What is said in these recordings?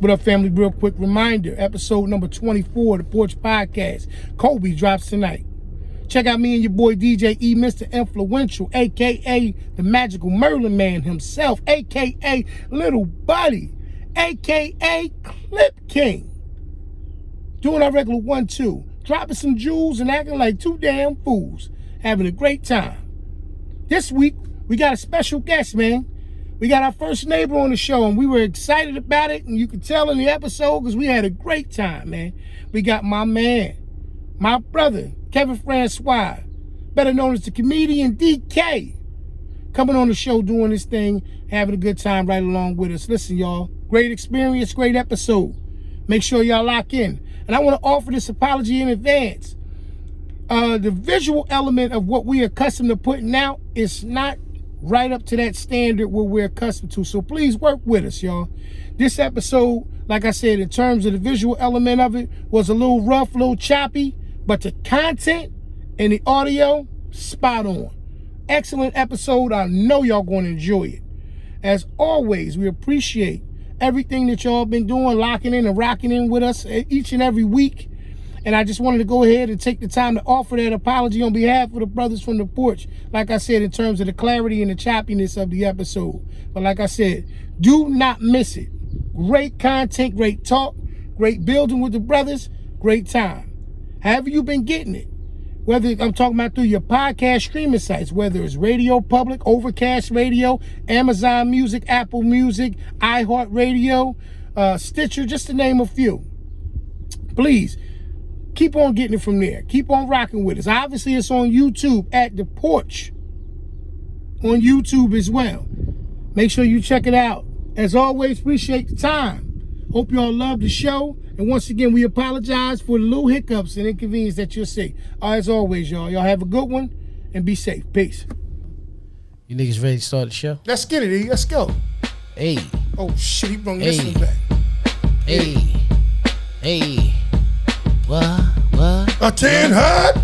What up, family? Real quick reminder, episode number 24 of the Porch Podcast. Kobe drops tonight. Check out me and your boy DJ E, Mr. Enfluential, a.k.a. the Magical Merlin Man himself, a.k.a. Little Buddy, a.k.a. Clip King. Doing our regular 1-2. Dropping some jewels and acting like two damn fools. Having a great time. This week, we got a special guest, man. We got our first neighbor on the show, and we were excited about it, and you could tell in the episode because we had a great time, man. We got my man, my brother, Kevin Francois, better known as the comedian Deekay, coming on the show doing this thing, having a good time right along with us. Listen, y'all, great experience, great episode. Make sure y'all lock in. And I want to offer this apology in advance. The visual element of what we are accustomed to putting out is not right up to that standard where we're accustomed to. So please work with us, y'all. This episode, like I said, in terms of the visual element of it, was a little rough, a little choppy, but the content and the audio, spot on. Excellent episode. I know y'all going to enjoy it. As always, we appreciate everything that y'all been doing, locking in and rocking in with us each and every week. And I just wanted to go ahead and take the time to offer that apology on behalf of the brothers from the Porch. Like I said, in terms of the clarity and the choppiness of the episode. But like I said, do not miss it. Great content, great talk, great building with the brothers, great time. However you've been getting it. Whether I'm talking about through your podcast streaming sites, whether it's Radio Public, Overcast Radio, Amazon Music, Apple Music, iHeartRadio, Stitcher, just to name a few. Please, keep on getting it from there. Keep on rocking with us. Obviously, it's on YouTube at The Porch. On YouTube as well. Make sure you check it out. As always, appreciate the time. Hope you all love the show. And once again, we apologize for the little hiccups and inconvenience that you'll see. As always, y'all have a good one and be safe. Peace. You niggas ready to start the show? Let's get it, E. Let's go. Hey. Oh, shit, he brought this one back. Hey. Hey. What? A 10 hut.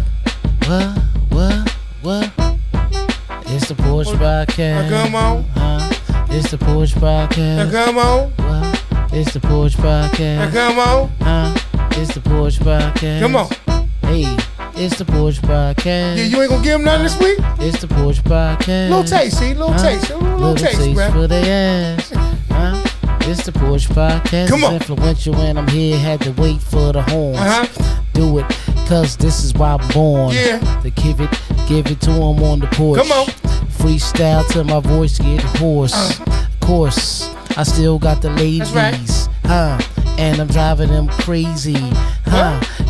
What? It's the Porch Podcast. Come on. It's the Porch Podcast. Come on. What? It's the Porch Podcast. Come on. It's the Porch Podcast. Come on. Hey, it's the Porch Podcast. Yeah, you ain't gonna give him nothing this week? It's the Porch Podcast. Little taste, see? Little taste, bro. For their ass. It's the Porch Podcast. Come on. It's influential and I'm here. Had to wait for the horns. Do it, cause this is why I'm born. Yeah. To give it to him on the porch. Come on. Freestyle till my voice get hoarse. Of course, I still got the ladies. That's right. And I'm driving them crazy.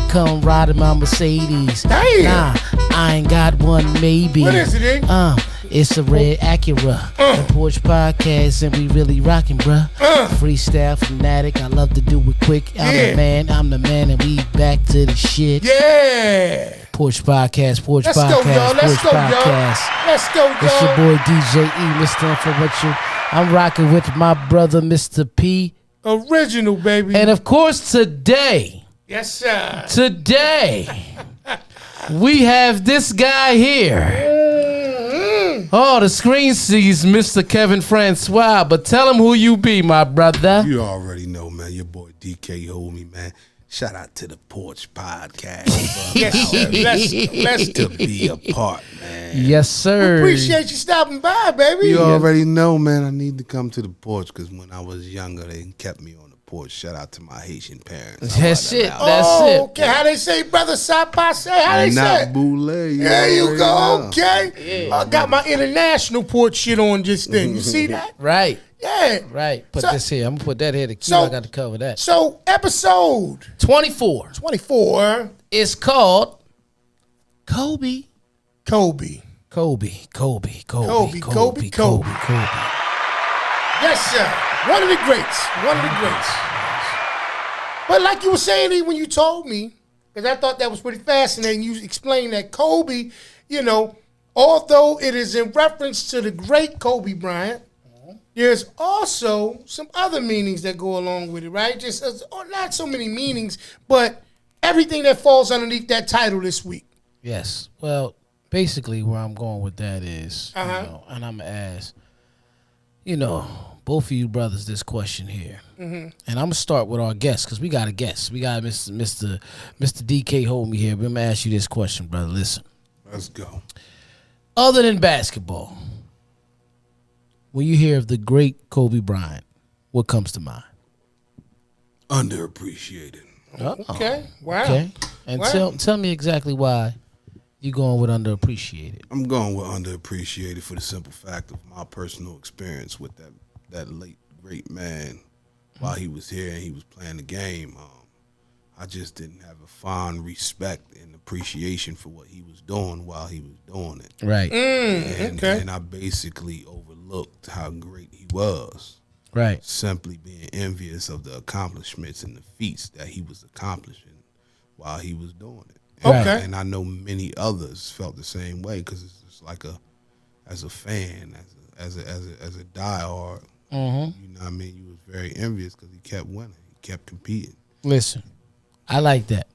Come riding my Mercedes. Damn. Nah, I ain't got one maybe. What is it, eh? It's a red Acura. The Porch Podcast, and we really rockin', bruh. Freestyle fanatic, I love to do it quick. I'm the man, and we back to the shit. Yeah. Porch Podcast, Porch Let's Podcast, go, y'all. Let's Porch go, Podcast. y'all. Let's go, y'all. It's your boy DJ E, Mr. Influential. I'm rocking with my brother, Mr. P. Original, baby. And of course, today. Yes, sir. Today, we have this guy here. Oh, the screen sees Mr. Kevin Francois, but tell him who you be, my brother. You already know, man. Your boy Deekay, Holdme, man. Shout out to the Porch Podcast. Yes, sir. Let's to be a part, man. Yes, sir. We appreciate you stopping by, baby. You already know, man. I need to come to the porch because when I was younger, they kept me on the porch. Shout out to my Haitian parents. That's it. Oh, That's it. okay. How they say, brother, side say? How they say? Not boule. There you go. Okay. I got my international porch shit on just then. You see that? Right. Yeah. Right. Put this here. I'm going to put that here. I got to cover that. So, episode 24 is called Kobe. Yes, sir. One of the greats. But like you were saying, E, when you told me, because I thought that was pretty fascinating, you explained that Kobe, you know, although it is in reference to the great Kobe Bryant, there's also some other meanings that go along with it, right? Just not so many meanings, but everything that falls underneath that title this week. Yes. Well, basically where I'm going with that is, you know, and I'm going to ask, you know, both of you brothers this question here. And I'm going to start with our guest because we got a guest. We got Mr. Deekay Holdme here. But I'm going to ask you this question, brother. Listen. Let's go. Other than basketball, when you hear of the great Kobe Bryant, what comes to mind? Underappreciated. Okay. Wow. Okay. And Wow. tell me exactly why you going with underappreciated. I'm going with underappreciated for the simple fact of my personal experience with that late great man while he was here and he was playing the game. I just didn't have a fond respect and appreciation for what he was doing while he was doing it. Right. And I basically overlooked how great he was. Right. Simply being envious of the accomplishments and the feats that he was accomplishing while he was doing it. Okay. And I know many others felt the same way because it's just like as a fan, as a diehard, you know what I mean? You was very envious because he kept winning, he kept competing. Listen, I like that.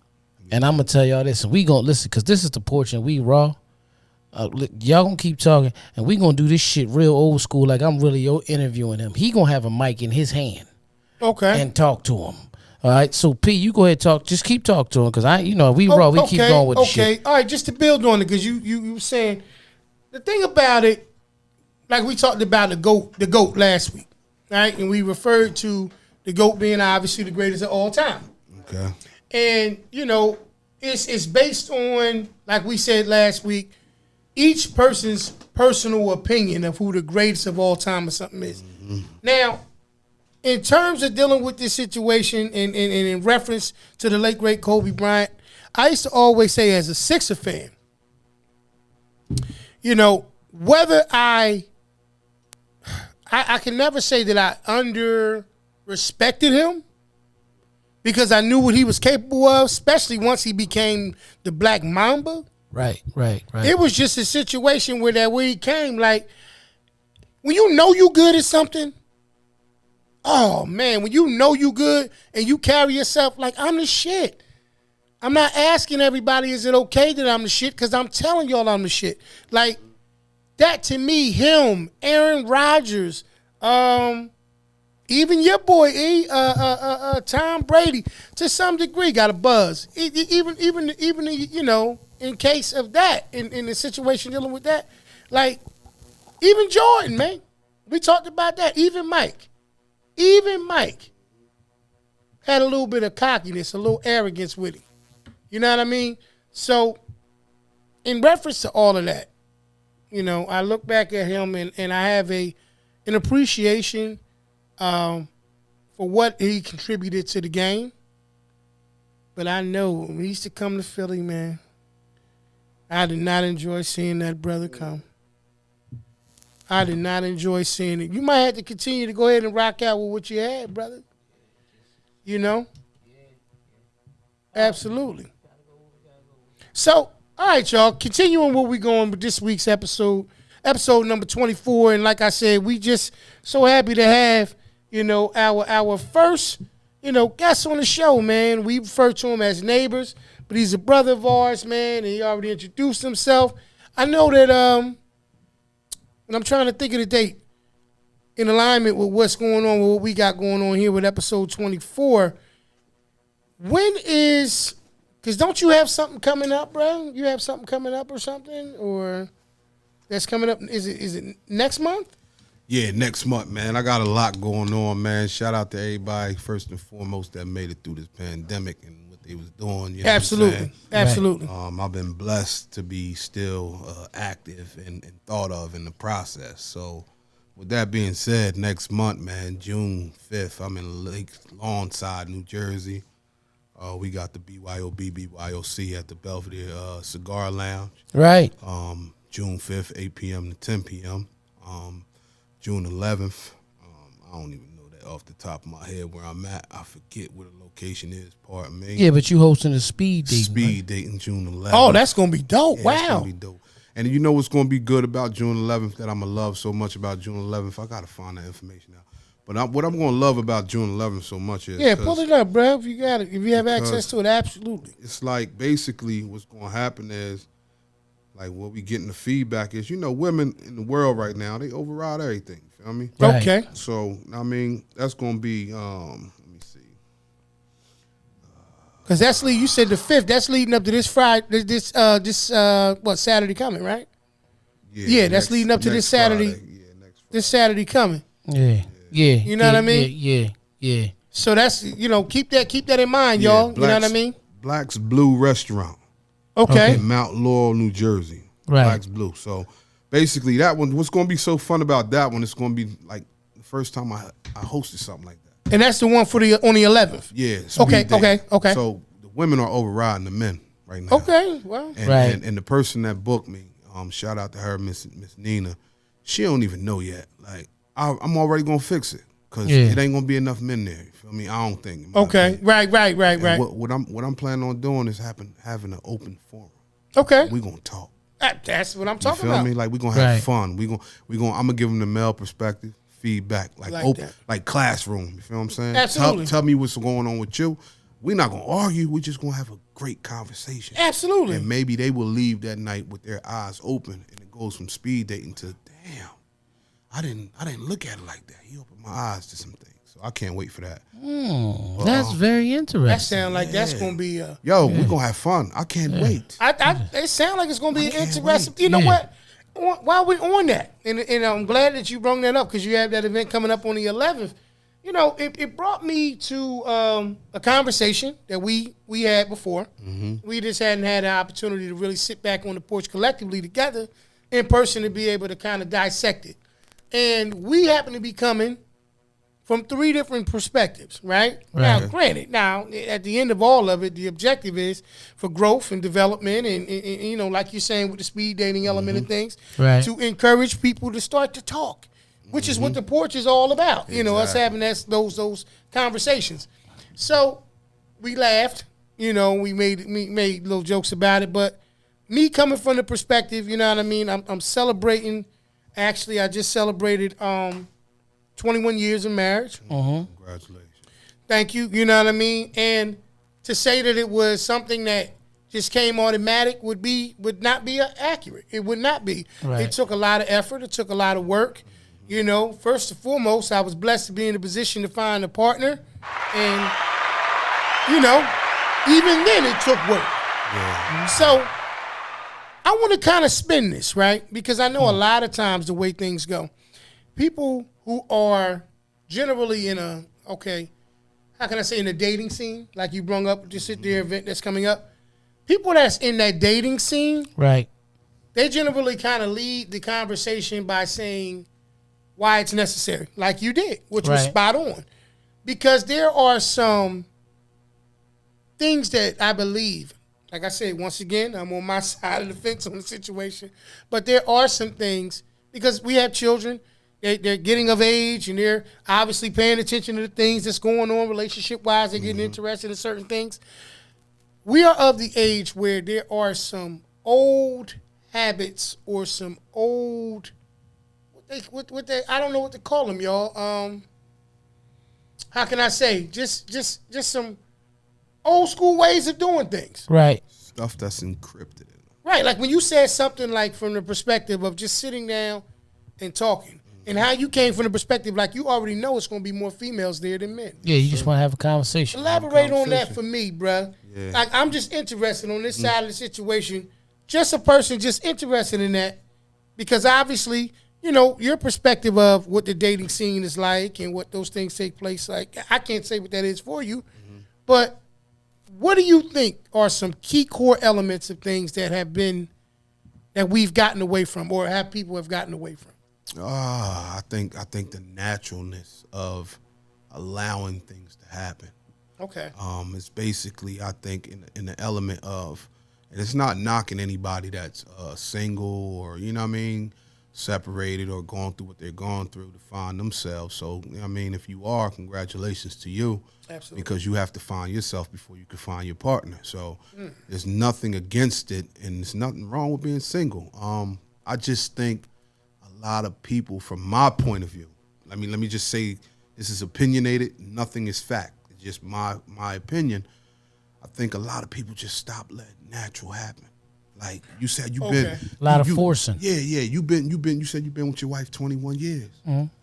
And I'm going to tell y'all this, and we going to listen because this is the Porch and we raw. Y'all going to keep talking, and we going to do this shit real old school like I'm really interviewing him. He going to have a mic in his hand. Okay. And talk to him. All right, so P, you go ahead and talk. Just keep talking to him because we raw. We keep going with the shit. All right, just to build on it, because you were saying the thing about it, like we talked about the GOAT last week, right? And we referred to the GOAT being obviously the greatest of all time. Okay. And it's based on, like we said last week, each person's personal opinion of who the greatest of all time or something is. Now, in terms of dealing with this situation and in reference to the late, great Kobe Bryant, I used to always say as a Sixer fan, whether I can never say that I under-respected him because I knew what he was capable of, especially once he became the Black Mamba. Right. It was just a situation where he came, like, when you know you good at something, oh, man, when you know you good and you carry yourself like I'm the shit. I'm not asking everybody, is it okay that I'm the shit? Because I'm telling y'all I'm the shit. Like, that to me, him, Aaron Rodgers, even your boy, Tom Brady, to some degree, got a buzz. Even in case of that, in the situation dealing with that, like, even Jordan, man. We talked about that. Even Mike had a little bit of cockiness, a little arrogance with him. You know what I mean? So, in reference to all of that, I look back at him and I have an appreciation for what he contributed to the game. But I know when he used to come to Philly, man, I did not enjoy seeing that brother come. I did not enjoy seeing it. You might have to continue to go ahead and rock out with what you had, brother. Absolutely. So, all right, y'all. Continuing where we going with this week's episode number 24. And like I said, we just so happy to have, our first, guest on the show, man. We refer to him as neighbors, but he's a brother of ours, man, and he already introduced himself. I know that, and I'm trying to think of the date in alignment with what's going on, with what we got going on here with episode 24. When is, because don't you have something coming up, bro? You have something coming up or something? Or that's coming up, is it next month? Yeah, next month, man. I got a lot going on, man. Shout out to everybody, first and foremost, that made it through this pandemic and what they was doing. You know Absolutely. Absolutely. I've been blessed to be still active and thought of in the process. So with that being said, next month, man, June 5th, I'm in Lake Lawnside, New Jersey. We got the BYOC at the Belvedere Cigar Lounge. Right. June 5th, 8 p.m. to 10 p.m. June 11th, I don't even know that off the top of my head where I'm at. I forget where the location is, pardon me. Yeah, but you hosting a speed dating. Speed dating June 11th. Oh, that's going to be dope. Yeah, wow. It's going to be dope. And you know what's going to be good about June 11th that I'm going to love so much about June 11th? I got to find that information out. But what I'm going to love about June 11th so much is... Yeah, pull it up, bro, if you got it. If you have access to it, absolutely. It's like basically what's going to happen is like what we getting the feedback is, women in the world right now, they override everything. You feel me? Right. Okay. So I mean, that's gonna be let me see. Because you said the 5th. That's leading up to this Friday. This Saturday coming, right? Yeah, that's leading up to this Saturday. Friday. Yeah, next Friday. This Saturday coming. Yeah. Yeah. You know what I mean? Yeah. So that's keep that in mind, y'all. You know what I mean? Black's Blue Restaurant Okay. in Mount Laurel, New Jersey. Right. Black's Blue. So basically, that one. What's going to be so fun about that one? It's going to be like the first time I hosted something like that. And that's the one on the 11th. Yeah. Okay. So the women are overriding the men right now. Okay. Well. And the person that booked me, shout out to her, Miss Nina. She don't even know yet. Like I'm already gonna fix it because it ain't gonna be enough men there. You feel me? I don't think. Okay. Right. And what I'm planning on doing is having an open forum. Okay. We gonna talk. That's what I'm talking You feel about. me? Like we gonna have fun. I'm gonna give them the male perspective, feedback, like classroom. You feel what I'm saying? Absolutely. Tell me what's going on with you. We're not gonna argue. We're just gonna have a great conversation. Absolutely. And maybe they will leave that night with their eyes open, and it goes from speed dating to damn. I didn't look at it like that. He opened my eyes to some things. So I can't wait for that. That's very interesting. That sounds like that's gonna be Yo, we're gonna have fun. I can't wait. It sounds like it's gonna be interesting. wait. You know what? While we're on that, and I'm glad that you brought that up because you have that event coming up on the 11th. It brought me to a conversation that we had before. Mm-hmm. We just hadn't had an opportunity to really sit back on the porch collectively together in person to be able to kind of dissect it. And we happen to be coming from 3 different perspectives, right? Now, granted, at the end of all of it, the objective is for growth and development and like you're saying with the speed dating element of things, to encourage people to start to talk, which is what the porch is all about. Exactly. Us having those conversations. So we laughed, we made little jokes about it, but me coming from the perspective, you know what I mean? I'm celebrating. Actually, I just celebrated 21 years of marriage. Congratulations. Thank you. You know what I mean? And to say that it was something that just came automatic would not be accurate. It would not be. Right. It took a lot of effort. It took a lot of work. First and foremost, I was blessed to be in a position to find a partner. And, even then it took work. Yeah. So I want to kind of spin this, right? Because I know a lot of times the way things go, people who are generally in in the dating scene, like you brung up just at the event that's coming up, people that's in that dating scene, right? They generally kind of lead the conversation by saying why it's necessary, like you did, which was spot on. Because there are some things that I believe, like I said, once again, I'm on my side of the fence on the situation, but there are some things, because we have children, they're getting of age, and they're obviously paying attention to the things that's going on relationship-wise. They're getting interested in certain things. We are of the age where there are some old habits or some old, I don't know what to call them, y'all. How can I say? Just some old school ways of doing things. Right. Stuff that's encrypted. Right. Like when you said something like from the perspective of just sitting down and talking, and how you came from the perspective like you already know it's going to be more females there than men. Yeah, you just want to have a conversation. Elaborate on that for me, bruh. Yeah. Like I'm just interested on this side of the situation. Just a person just interested in that, because obviously, your perspective of what the dating scene is like and what those things take place like, I can't say what that is for you, but what do you think are some key core elements of things that we've gotten away from, or people have gotten away from? I think the naturalness of allowing things to happen. Okay. It's basically, I think, in the element of, and it's not knocking anybody that's single or, separated or going through what they're going through to find themselves. So, if you are, congratulations to you. Absolutely. Because you have to find yourself before you can find your partner. So there's nothing against it, and there's nothing wrong with being single. I just think a lot of people, from my point of view, let me just say this is opinionated. Nothing is fact. It's just my opinion. I think a lot of people just stop letting natural happen. Like you said, you've Okay. been A lot of forcing. Yeah, yeah. You said you've been with your wife 21 years.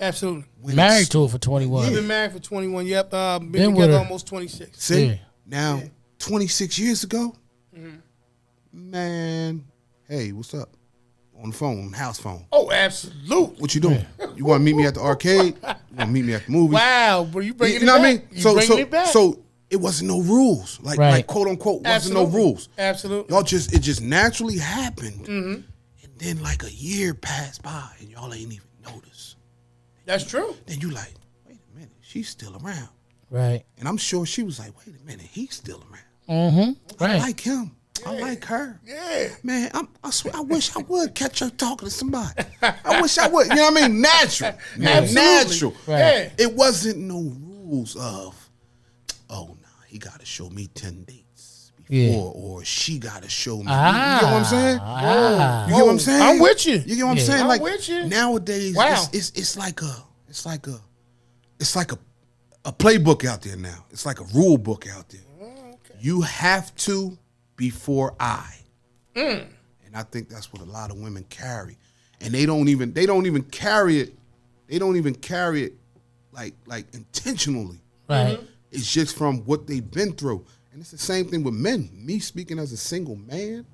Absolutely. Married to her for 21. I've been married for 21. Yep. Been Been with together her. almost 26. See, Yeah. now 26 years ago, man. Hey, what's up? On the phone, house phone. Oh, absolutely. What you doing? You want to meet me at the arcade? You want to meet me at the movies? Wow, bro, you bringing You know it what I back. mean? You bringing it back. So it wasn't no rules, like quote unquote, wasn't no rules. Absolutely. Y'all it just naturally happened, and then like a year passed by, and y'all ain't even noticed. That's true. Then you like, wait a minute, she's still around, Right. and I'm sure she was like, wait a minute, he's still around. Mm-hmm. I Right. like him. I like her. Yeah. Man, I swear, I wish I would catch her talking to somebody. I wish I would. You know what I mean? Natural. Absolutely. Natural. Right. Yeah. It wasn't no rules of, oh, nah, he got to show me 10 dates before, or she got to show me. You get what I'm saying? You get what I'm saying? I'm with you. You get what I'm Yeah. saying? I'm Like with you. nowadays, Wow. it's like a playbook out there now. It's like a rule book out there. You have to before I. And I think that's what a lot of women carry. And they don't even carry it. They don't even carry it like intentionally. Right. It's just from what they've been through. And it's the same thing with men. Me speaking as a single man,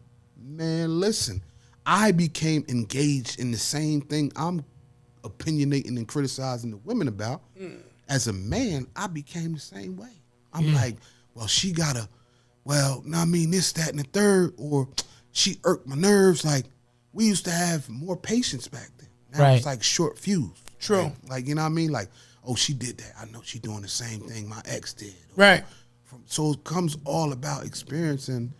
listen, I became engaged in the same thing I'm opinionating and criticizing the women about. As a man, I became the same way. I'm like, well, she gotta, I mean, this, that, and the third, or she irked my nerves. Like, we used to have more patience back then. Now it's like short fuse. True. Like, you know what I mean? Like, oh, she did that. I know she doing the same thing my ex did. Right. So it comes all about experience, and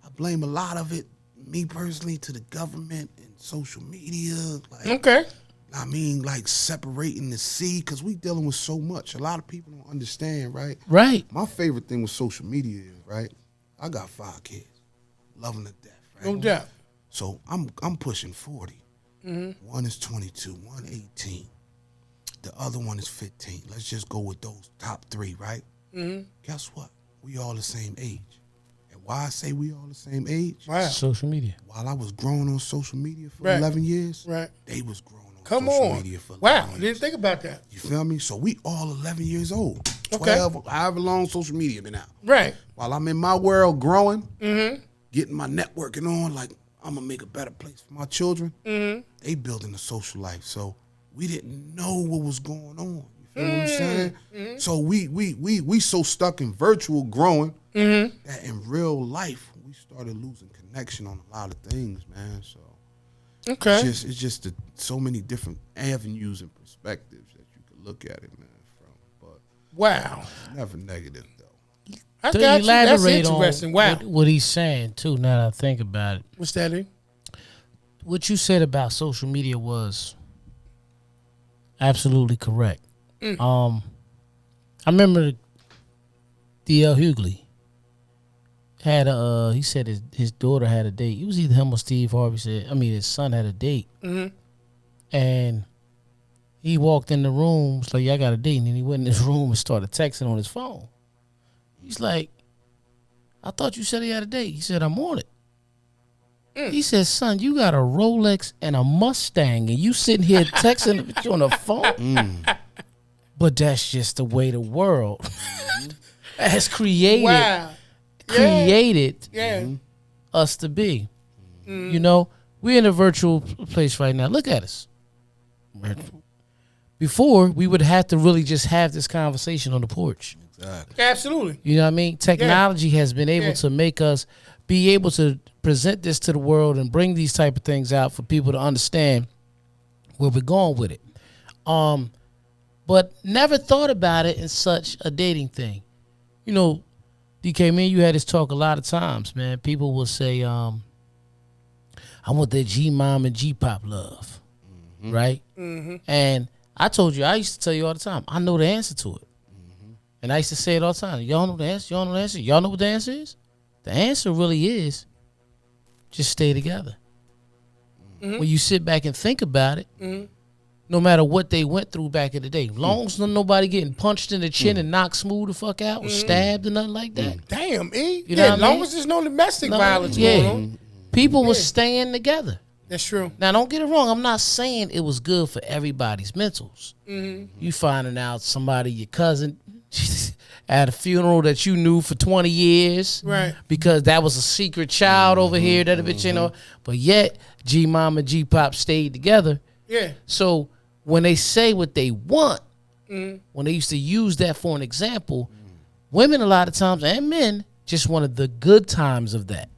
I blame a lot of it, me personally, to the government and social media. Like, Okay. I mean, like separating the sea, because we dealing with so much. A lot of people don't understand, right? Right. My favorite thing with social media is, right, I got 5 kids, love them to death, right? No doubt. So I'm pushing 40. One is 22, one 18. The other one is 15. Let's just go with those top 3, right? Guess what? We all the same age. And why I say we all the same age? Wow. Social media. While I was growing on social media for Right. 11 years, Right. they was growing on Come social on. media for 11 Wow. years. Didn't think about that. You feel me? So we all 11 years old. Okay. 12, however long social media been out. Right. While I'm in my world growing, getting my networking on, like I'm gonna make a better place for my children. They building a social life. So we didn't know what was going on. You feel what I'm saying? So we so stuck in virtual growing that in real life we started losing connection on a lot of things, man. So Okay. it's just so many different avenues and perspectives that you could look at it, man, from. But Wow. it's never negative though. I To got you. That's elaborate on interesting. Wow. what he's saying too. Now that I think about it, What's that? In? what you said about social media was absolutely correct. I remember D.L. Hughley had he said his daughter had a date. It was either him or Steve Harvey his son had a date. And he walked in the room, was like, yeah, I got a date. And then he went in his room and started texting on his phone. He's like, I thought you said he had a date. He said, I'm on it. He said, son, you got a Rolex and a Mustang and you sitting here texting with you on the phone? But that's just the way the world has created Wow. created Yeah. us to be. You know, we're in a virtual place right now. Look at us. Before, we would have to really just have this conversation on the porch. Exactly. Absolutely. You know what I mean? Technology has been able Yeah. to make us be able to present this to the world and bring these type of things out for people to understand where we're going with it. But never thought about it in such a dating thing. You know, DK, me and you had this talk a lot of times, man. People will say, I want that G-Mom and G-Pop love, right? And I told you, I used to tell you all the time, I know the answer to it. And I used to say it all the time. Y'all know the answer? Y'all know the answer? Y'all know what the answer is? The answer really is just stay together. When you sit back and think about it, no matter what they went through back in the day, long as nobody getting punched in the chin and knocked smooth the fuck out or stabbed or nothing like that. Damn, E. You know Yeah, what as I long mean? as there's no domestic No, violence yeah. going on. People were staying together. That's true. Now, don't get it wrong. I'm not saying it was good for everybody's mentals. You finding out somebody, your cousin, at a funeral that you knew for 20 years. Right. Because that was a secret child over here that a bitch, you know. But yet, G-Mom and G-Pop stayed together. Yeah. So when they say what they want, when they used to use that for an example, women a lot of times, and men, just wanted the good times of that.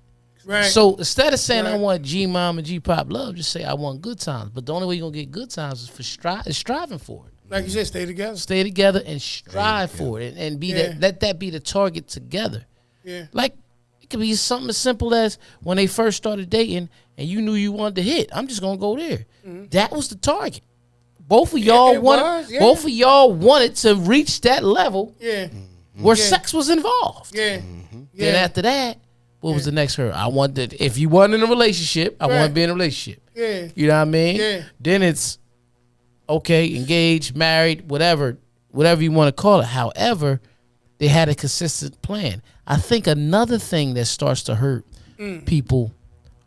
Right. So instead of saying I want G-Mom and G-Pop love, just say I want good times. But the only way you're going to get good times is for striving for it. Like you said, stay together. Stay together and strive for it. And be that, let that be the target together. Yeah. Like, it could be something as simple as when they first started dating and you knew you wanted to hit. I'm just going to go there. That was the target. Both of y'all both of y'all wanted to reach that level where sex was involved. Yeah. Then after that, what was the next hurdle? I wanted, if you weren't in a relationship, I want to be in a relationship. Yeah. You know what I mean? Yeah. Then it's okay, engaged, married, whatever you want to call it. However, they had a consistent plan. I think another thing that starts to hurt people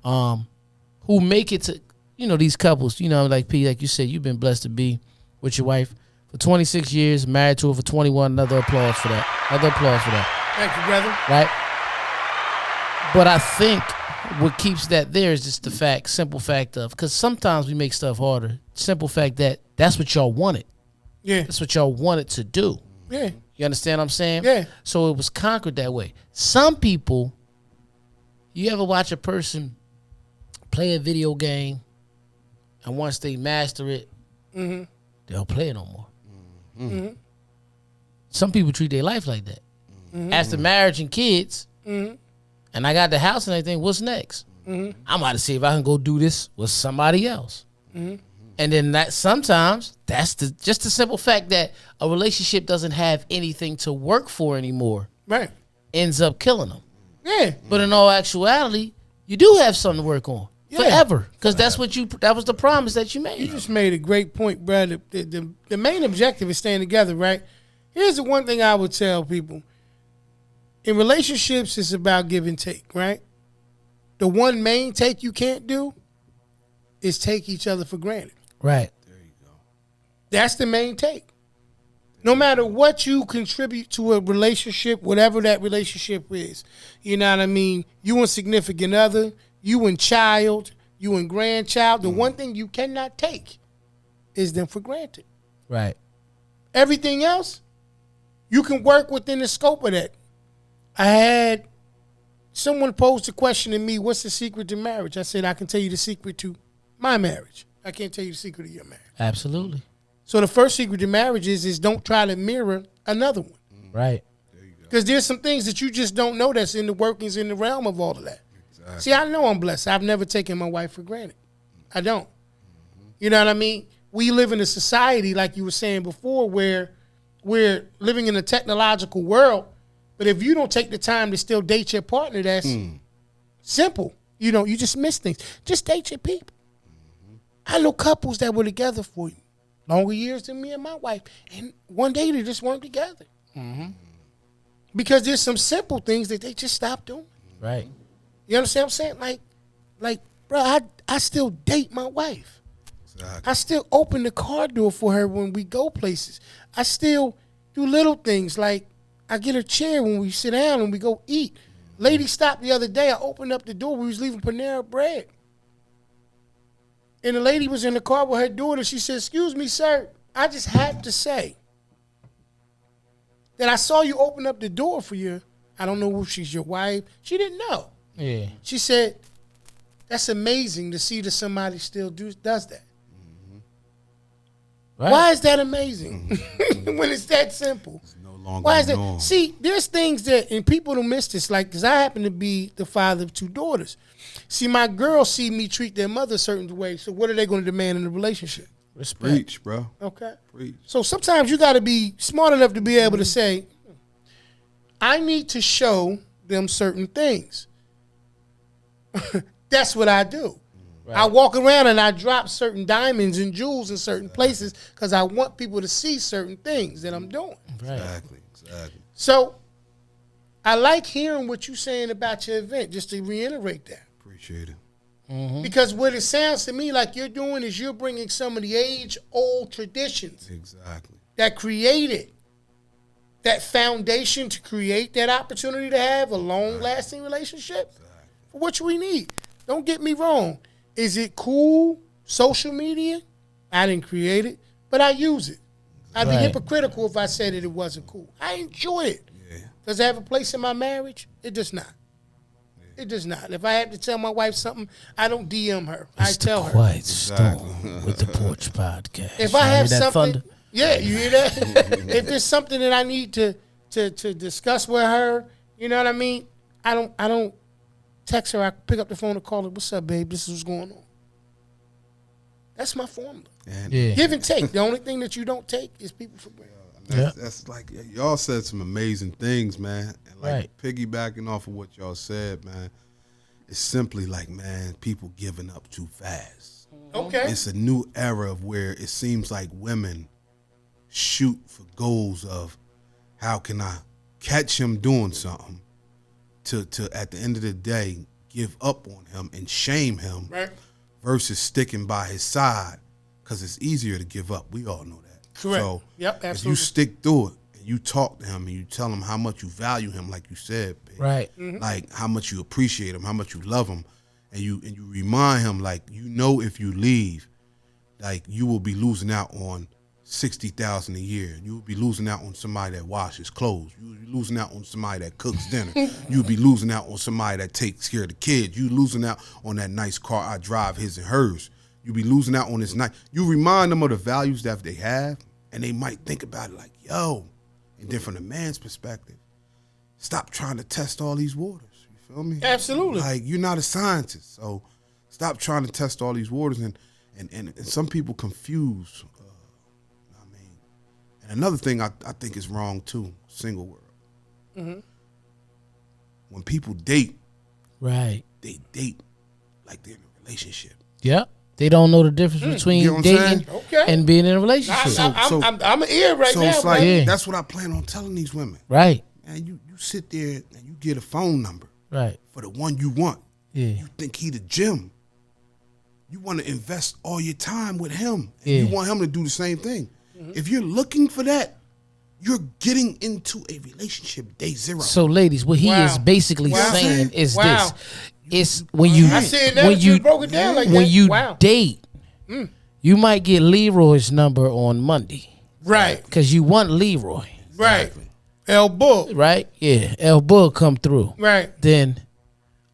who make it to, you know, these couples, you know, like P, like you said, you've been blessed to be with your wife for 26 years, married to her for 21. Another applause for that. Another applause for that. Thank you, brother. Right? But I think what keeps that there is just the simple fact of, because sometimes we make stuff harder. Simple fact that that's what y'all wanted. Yeah. That's what y'all wanted to do. Yeah. You understand what I'm saying? Yeah. So it was conquered that way. Some people, you ever watch a person play a video game and once they master it, they don't play it no more. Some people treat their life like that. After marriage and kids, and I got the house and everything, what's next? I'm about to see if I can go do this with somebody else. And then that sometimes that's just the simple fact that a relationship doesn't have anything to work for anymore. Right. Ends up killing them. Yeah. But in all actuality, you do have something to work on forever, because that was the promise that you made. You just made a great point, brother. The main objective is staying together, right? Here's the one thing I would tell people. In relationships, it's about give and take, right? The one main take you can't do is take each other for granted. Right. There you go. That's the main take. No matter what you contribute to a relationship, whatever that relationship is, you know what I mean? You and significant other, you and child, you and grandchild, the one thing you cannot take is them for granted. Right. Everything else, you can work within the scope of that. I had someone posed a question to me, what's the secret to marriage? I said, I can tell you the secret to my marriage. I can't tell you the secret of your marriage. Absolutely. So the first secret to marriage is don't try to mirror another one. Right. There you go. Because there's some things that you just don't know that's in the workings, in the realm of all of that. Exactly. See, I know I'm blessed. I've never taken my wife for granted. I don't. You know what I mean? We live in a society, like you were saying before, where we're living in a technological world. But if you don't take the time to still date your partner, that's simple. You know, you just miss things. Just date your people. I know couples that were together for longer years than me and my wife. And one day they just weren't together. Because there's some simple things that they just stopped doing. Right. You understand what I'm saying? Like, bro, I still date my wife. Exactly. I still open the car door for her when we go places. I still do little things like I get her chair when we sit down and we go eat. Lady stopped the other day. I opened up the door. We was leaving Panera Bread. And the lady was in the car with her daughter. She said, excuse me, sir. I just have to say that I saw you open up the door for you. I don't know if she's your wife. She didn't know. Yeah. She said, that's amazing to see that somebody still does that. Right. Why is that amazing when it's that simple? It's no longer Why is that? norm. See, there's things that, and people don't miss this, like, because I happen to be the father of two daughters. See, my girls see me treat their mother a certain way, so what are they going to demand in a relationship? Respect. Preach, bro. Okay? Preach. So sometimes you got to be smart enough to be able to say, I need to show them certain things. That's what I do. Right. I walk around and I drop certain diamonds and jewels in certain places because I want people to see certain things that I'm doing. Right. Exactly. So I like hearing what you're saying about your event, just to reiterate that. Appreciate it. Because what it sounds to me like you're doing is you're bringing some of the age-old traditions Exactly. that created that foundation to create that opportunity to have a long-lasting relationship for which we need. Don't get me wrong. Is it cool, social media? I didn't create it, but I use it. I'd be hypocritical if I said that it wasn't cool. I enjoy it. Yeah. Does it have a place in my marriage? It does not. It does not. If I have to tell my wife something, I don't DM her. I tell her. Quiet Storm with the Porch Podcast. If I have something, thunder? yeah, you hear that? If there's something that I need to discuss with her, you know what I mean? I don't text her. I pick up the phone and call her. What's up, babe? This is what's going on. That's my formula. And Give and take. The only thing that you don't take is people for granted. that's like y'all said some amazing things, man. And like piggybacking off of what y'all said, man, it's simply like, man, people giving up too fast. Okay. It's a new era of where it seems like women shoot for goals of how can I catch him doing something to at the end of the day give up on him and shame him versus sticking by his side, because it's easier to give up. We all know that. Correct. So absolutely. if you stick through it and you talk to him and you tell him how much you value him, like you said, babe, Right. like how much you appreciate him, how much you love him, and you remind him, like, you know, if you leave, like, you will be losing out on $60,000 a year. You will be losing out on somebody that washes clothes. You will be losing out on somebody that cooks dinner. You'll be losing out on somebody that takes care of the kids. You losing out on that nice car I drive, his and hers. You'll be losing out on this night. You remind them of the values that they have, and they might think about it like, yo. And then from a man's perspective, stop trying to test all these waters. You feel me? Absolutely. Like, you're not a scientist, so stop trying to test all these waters. And some people confuse. I mean, and another thing I think is wrong too. Single world. When people date, they date like they're in a relationship. Yep. They don't know the difference between dating and being in a relationship. I'm an ear right so now. So it's like, bro. that's what I plan on telling these women. Right. And you sit there and you get a phone number for the one you want. Yeah. You think he the gym. You want to invest all your time with him. And you want him to do the same thing. If you're looking for that, you're getting into a relationship day zero. So, ladies, what he is basically saying is this. It's when you broke it down like when that. you date, you might get Leroy's number on Monday. Right. Because you want Leroy. Right. El Bull. Right? Yeah. El Bull come through. Right. Then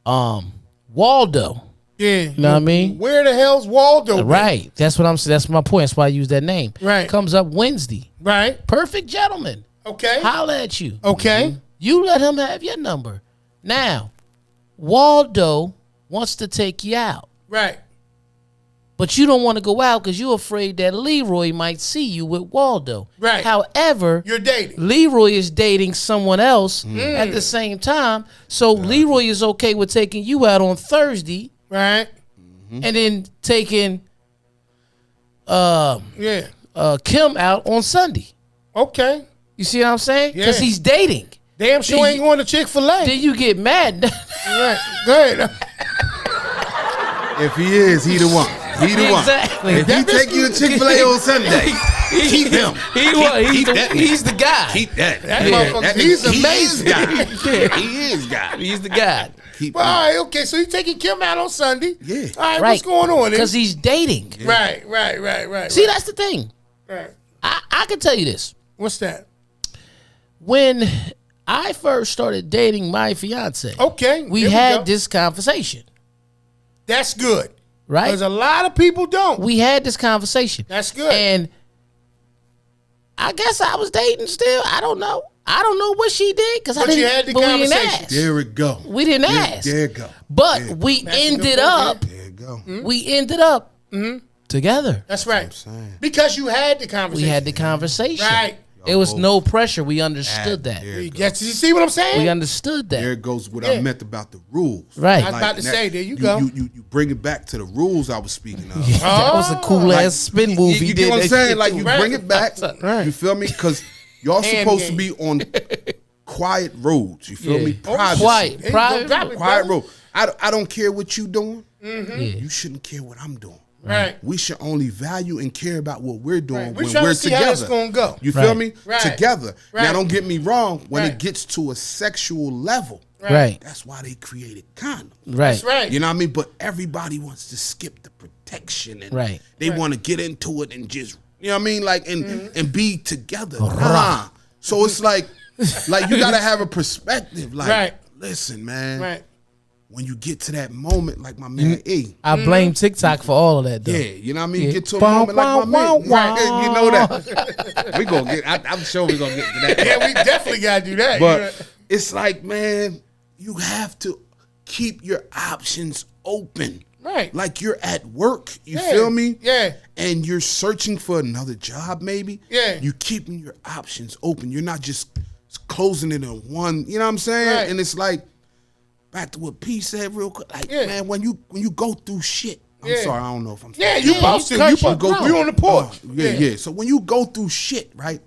Waldo. Yeah. You know what I mean? Where the hell's Waldo? Right. That's what I'm saying. That's my point. That's why I use that name. Right. Comes up Wednesday. Right. Perfect gentleman. Okay. Holla at you. Okay. You let him have your number. Now, Waldo wants to take you out. Right. But you don't want to go out because you're afraid that Leroy might see you with Waldo. Right. However, you're dating. Leroy is dating someone else at the same time. So Leroy is okay with taking you out on Thursday. Right. And then taking Kim out on Sunday. Okay. You see what I'm saying? Yeah. Because he's dating. Damn sure ain't going to Chick-fil-A. Then you get mad. Right. Go ahead. If he is, he the one. He the Exactly. one. If he take you to Chick-fil-A on Sunday, keep him. He's the guy. Keep that. He's amazing. He is God. He's the guy. Well, all right, okay, so he's taking Kim out on Sunday. Yeah. All right, what's going on? Because he's dating. Yeah. Right. See, that's the thing. Right. I can tell you this. What's that? When I first started dating my fiance, we had this conversation. That's good. Right? Because a lot of people don't. We had this conversation. That's good. And I guess I was dating still. I don't know. I don't know what she did because I didn't. You had the conversation. We didn't ask. There it go. We didn't ask. There it go. But we ended up. There it go. We ended up together. That's right. Because you had the conversation. We had the conversation. Right. It was no pressure. We understood that. You see what I'm saying? We understood that. There goes what I meant about the rules. Right. I was about to say, there you go. You bring it back to the rules I was speaking of. That was a cool ass spin move he You did. get what I'm saying? Like, you bring it back. Right. You feel me? Because y'all supposed to be on quiet roads. You feel me? Privacy. Quiet road. I don't care what you doing. Mm-hmm. Yeah. You shouldn't care what I'm doing. Right. We should only value and care about what we're doing Right. when We're trying we're to see together. how it's gonna go. You feel Right. me? Right. Together. Right. Now, don't get me wrong. When Right. it gets to a sexual level, Right. that's why they created condoms. Right. That's right. You know what I mean? But everybody wants to skip the protection and Right. they want to get into it and just, you know what I mean? Like, and be together. Nah. So it's like you got to have a perspective. Like, Right. listen, man. Right. When you get to that moment, like my man E. I blame TikTok for all of that, though. Yeah, you know what I mean? Yeah. Get to a Wow, moment like my wow, man. wow, Right, you know that. We gonna get, I'm sure we're gonna get to that. Yeah, we definitely gotta do that. But it's like, man, you have to keep your options open. Right. Like you're at work, you Yeah. feel me? Yeah. And you're searching for another job, maybe. Yeah. You're keeping your options open. You're not just closing it on one, you know what I'm saying? Right. And it's like, back to what P said real quick. Like, Yeah. man, when you go through shit, I'm Yeah. sorry, I don't know if I'm Yeah, you supposed to. cut You your supposed throat. we on the porch. yeah. So when you go through shit, right?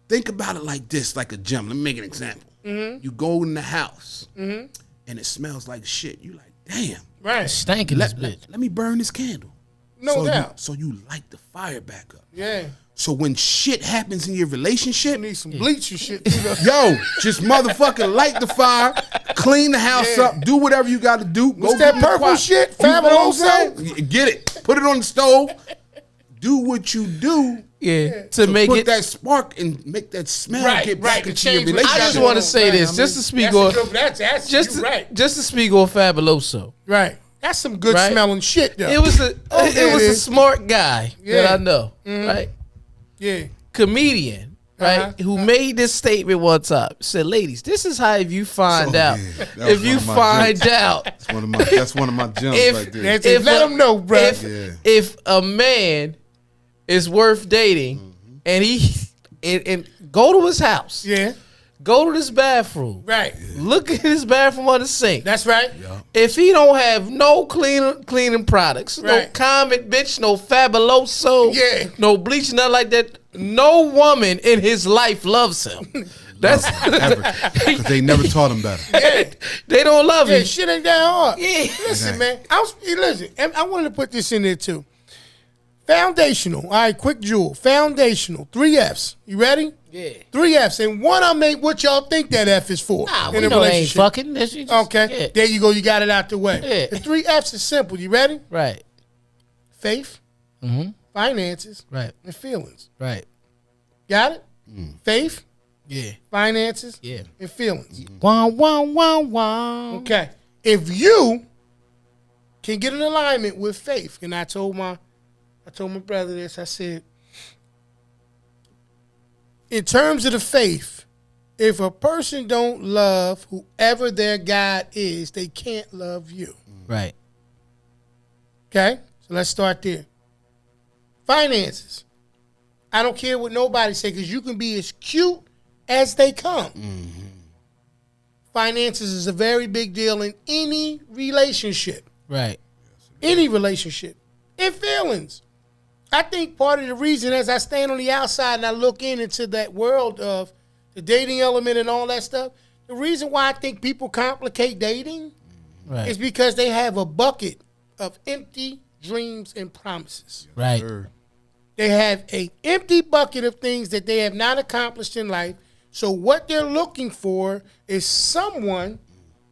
Think about it like this, like a gym. Let me make an example. You go in the house and it smells like shit. You like, damn. Right. Stank in this bitch. Let me burn this candle. No doubt. So you light the fire back up. Yeah. So when shit happens in your relationship, You need some bleach and shit too. though. yo, just motherfucking light the fire, clean the house Yeah. up, do whatever you got to do. What's that get in the purple quiet. shit? You know what I'm Fabuloso? saying? Get it. Put it on the stove. Do what you do. Yeah. To make Put it. that spark and make that smell Right, get right, back to into your change what- relationship. I just Right, want to say right, this, I just mean, to speak That's on, a good, that's just you to, right. just to speak on Fabuloso. Right. That's some good Right. smelling shit though. It was a, yeah, it was it a is. smart guy that Yeah. I know, right? yeah. Comedian, right? Uh-huh. Who made this statement one time? Said, "Ladies, this is how if you find Oh, out, yeah. That was if one you of my find jokes. out." That's one of my jumps If- right there. That's it. Let them know, bro. If a man is worth dating, and he and go to his house, Yeah. go to this bathroom, Right. look at his bathroom on the sink. That's right. If he don't have no cleaning products, no Right. Comet, bitch, no Fabuloso, Yeah. no bleach, nothing like that, no woman in his life loves him. That's Because they never taught him better. they don't love Yeah, him. shit ain't that hard. Yeah. Listen, man. Listen, and I wanted to put this in there too. Foundational. All right, quick jewel. Foundational. 3 F's. You ready? Yeah. 3 F's. And one I make what y'all think that F is for. Nah, in we a know they ain't relationship. fucking. That's just, Okay. yeah. There you go. You got it out the way. Yeah. The 3 F's is simple. You ready? Right. Faith, finances, Right. and feelings. Right. Got it? Faith, Yeah. finances, Yeah. and feelings. Wow, wow, wow, wow. Okay. If you can get in alignment with faith, and I told my brother this, I said, in terms of the faith, if a person don't love whoever their God is, they can't love you. Right. Okay? So let's start there. Finances. I don't care what nobody say, because you can be as cute as they come. Finances is a very big deal in any relationship. Right. Any relationship. And feelings. I think part of the reason, as I stand on the outside and I look into that world of the dating element and all that stuff, the reason why I think people complicate dating Right. is because they have a bucket of empty dreams and promises. Right. They have an empty bucket of things that they have not accomplished in life. So what they're looking for is someone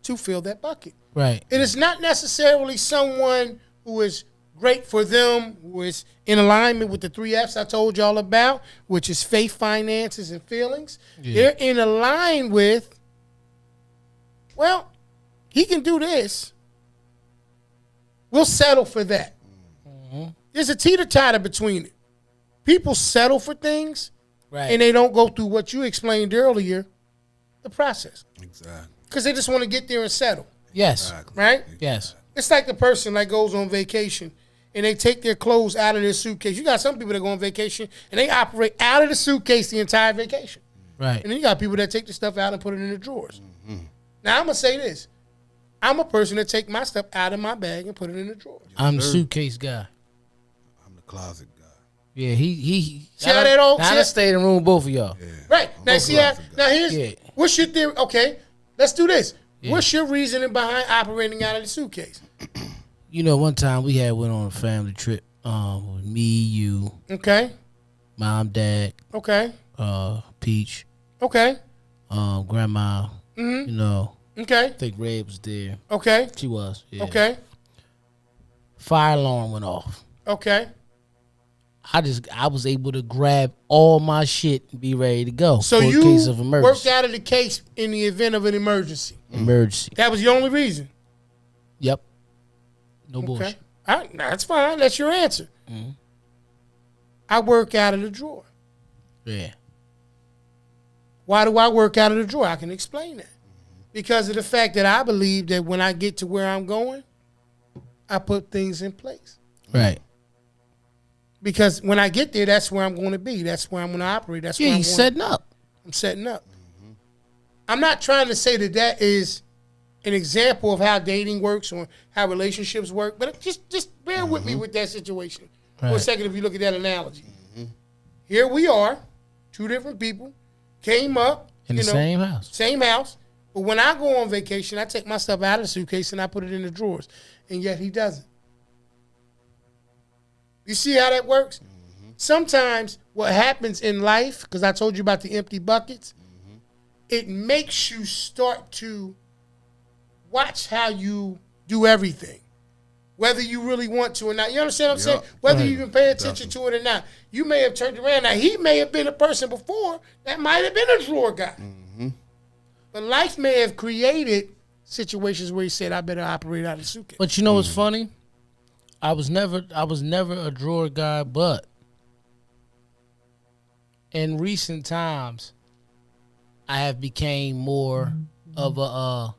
to fill that bucket. Right. It is not necessarily someone who is great for them, who is in alignment with the 3 F's I told y'all about, which is faith, finances, and feelings. Yeah. They're in line with, well, he can do this. We'll settle for that. There's a teeter-totter between it. People settle for things, Right. and they don't go through what you explained earlier, the process. Exactly. Because they just want to get there and settle, Yes. right? Yes. It's like the person that goes on vacation and they take their clothes out of their suitcase. You got some people that go on vacation and they operate out of the suitcase the entire vacation. Right. And then you got people that take the stuff out and put it in the drawers. Now, I'm going to say this. I'm a person that take my stuff out of my bag and put it in the drawers. I'm the suitcase guy. I'm the closet guy. Yeah, he See how that all- Now see I that- stayed in the room with both of y'all. Right. Now, both see how, closet guys. now here's, Yeah. what's your theory? Okay, let's do this. What's your reasoning behind operating out of the suitcase? You know, one time we went on a family trip. With me, you, Okay. mom, dad, Okay. Peach, Okay. grandma. You know, Okay. I think Red was there. Okay. She was. Yeah. Okay. Fire alarm went off. Okay. I was able to grab all my shit and be ready to go So for you a case of emergency. worked out of the case in the event of an emergency. Emergency. That was the only reason. Yep. No Okay. bullshit. That's fine. That's your answer. I work out of the drawer. Yeah. Why do I work out of the drawer? I can explain that. Because of the fact that I believe that when I get to where I'm going, I put things in place. Right. Because when I get there, that's where I'm going to be. That's where I'm going to operate. That's where Yeah, I'm he's going. setting up. I'm setting up. I'm not trying to say that is an example of how dating works or how relationships work, but just bear with me with that situation for a Right. second if you look at that analogy. Here we are, two different people, came up. In the same house. Same house. But when I go on vacation, I take my stuff out of the suitcase and I put it in the drawers. And yet he doesn't. You see how that works? Sometimes what happens in life, because I told you about the empty buckets, it makes you start to watch how you do everything. Whether you really want to or not. You understand what I'm saying? Whether you even pay attention to it or not. You may have turned around. Now, he may have been a person before that might have been a drawer guy. But life may have created situations where he said, I better operate out of the suitcase. But you know what's funny? I was never a drawer guy, but in recent times, I have became more of a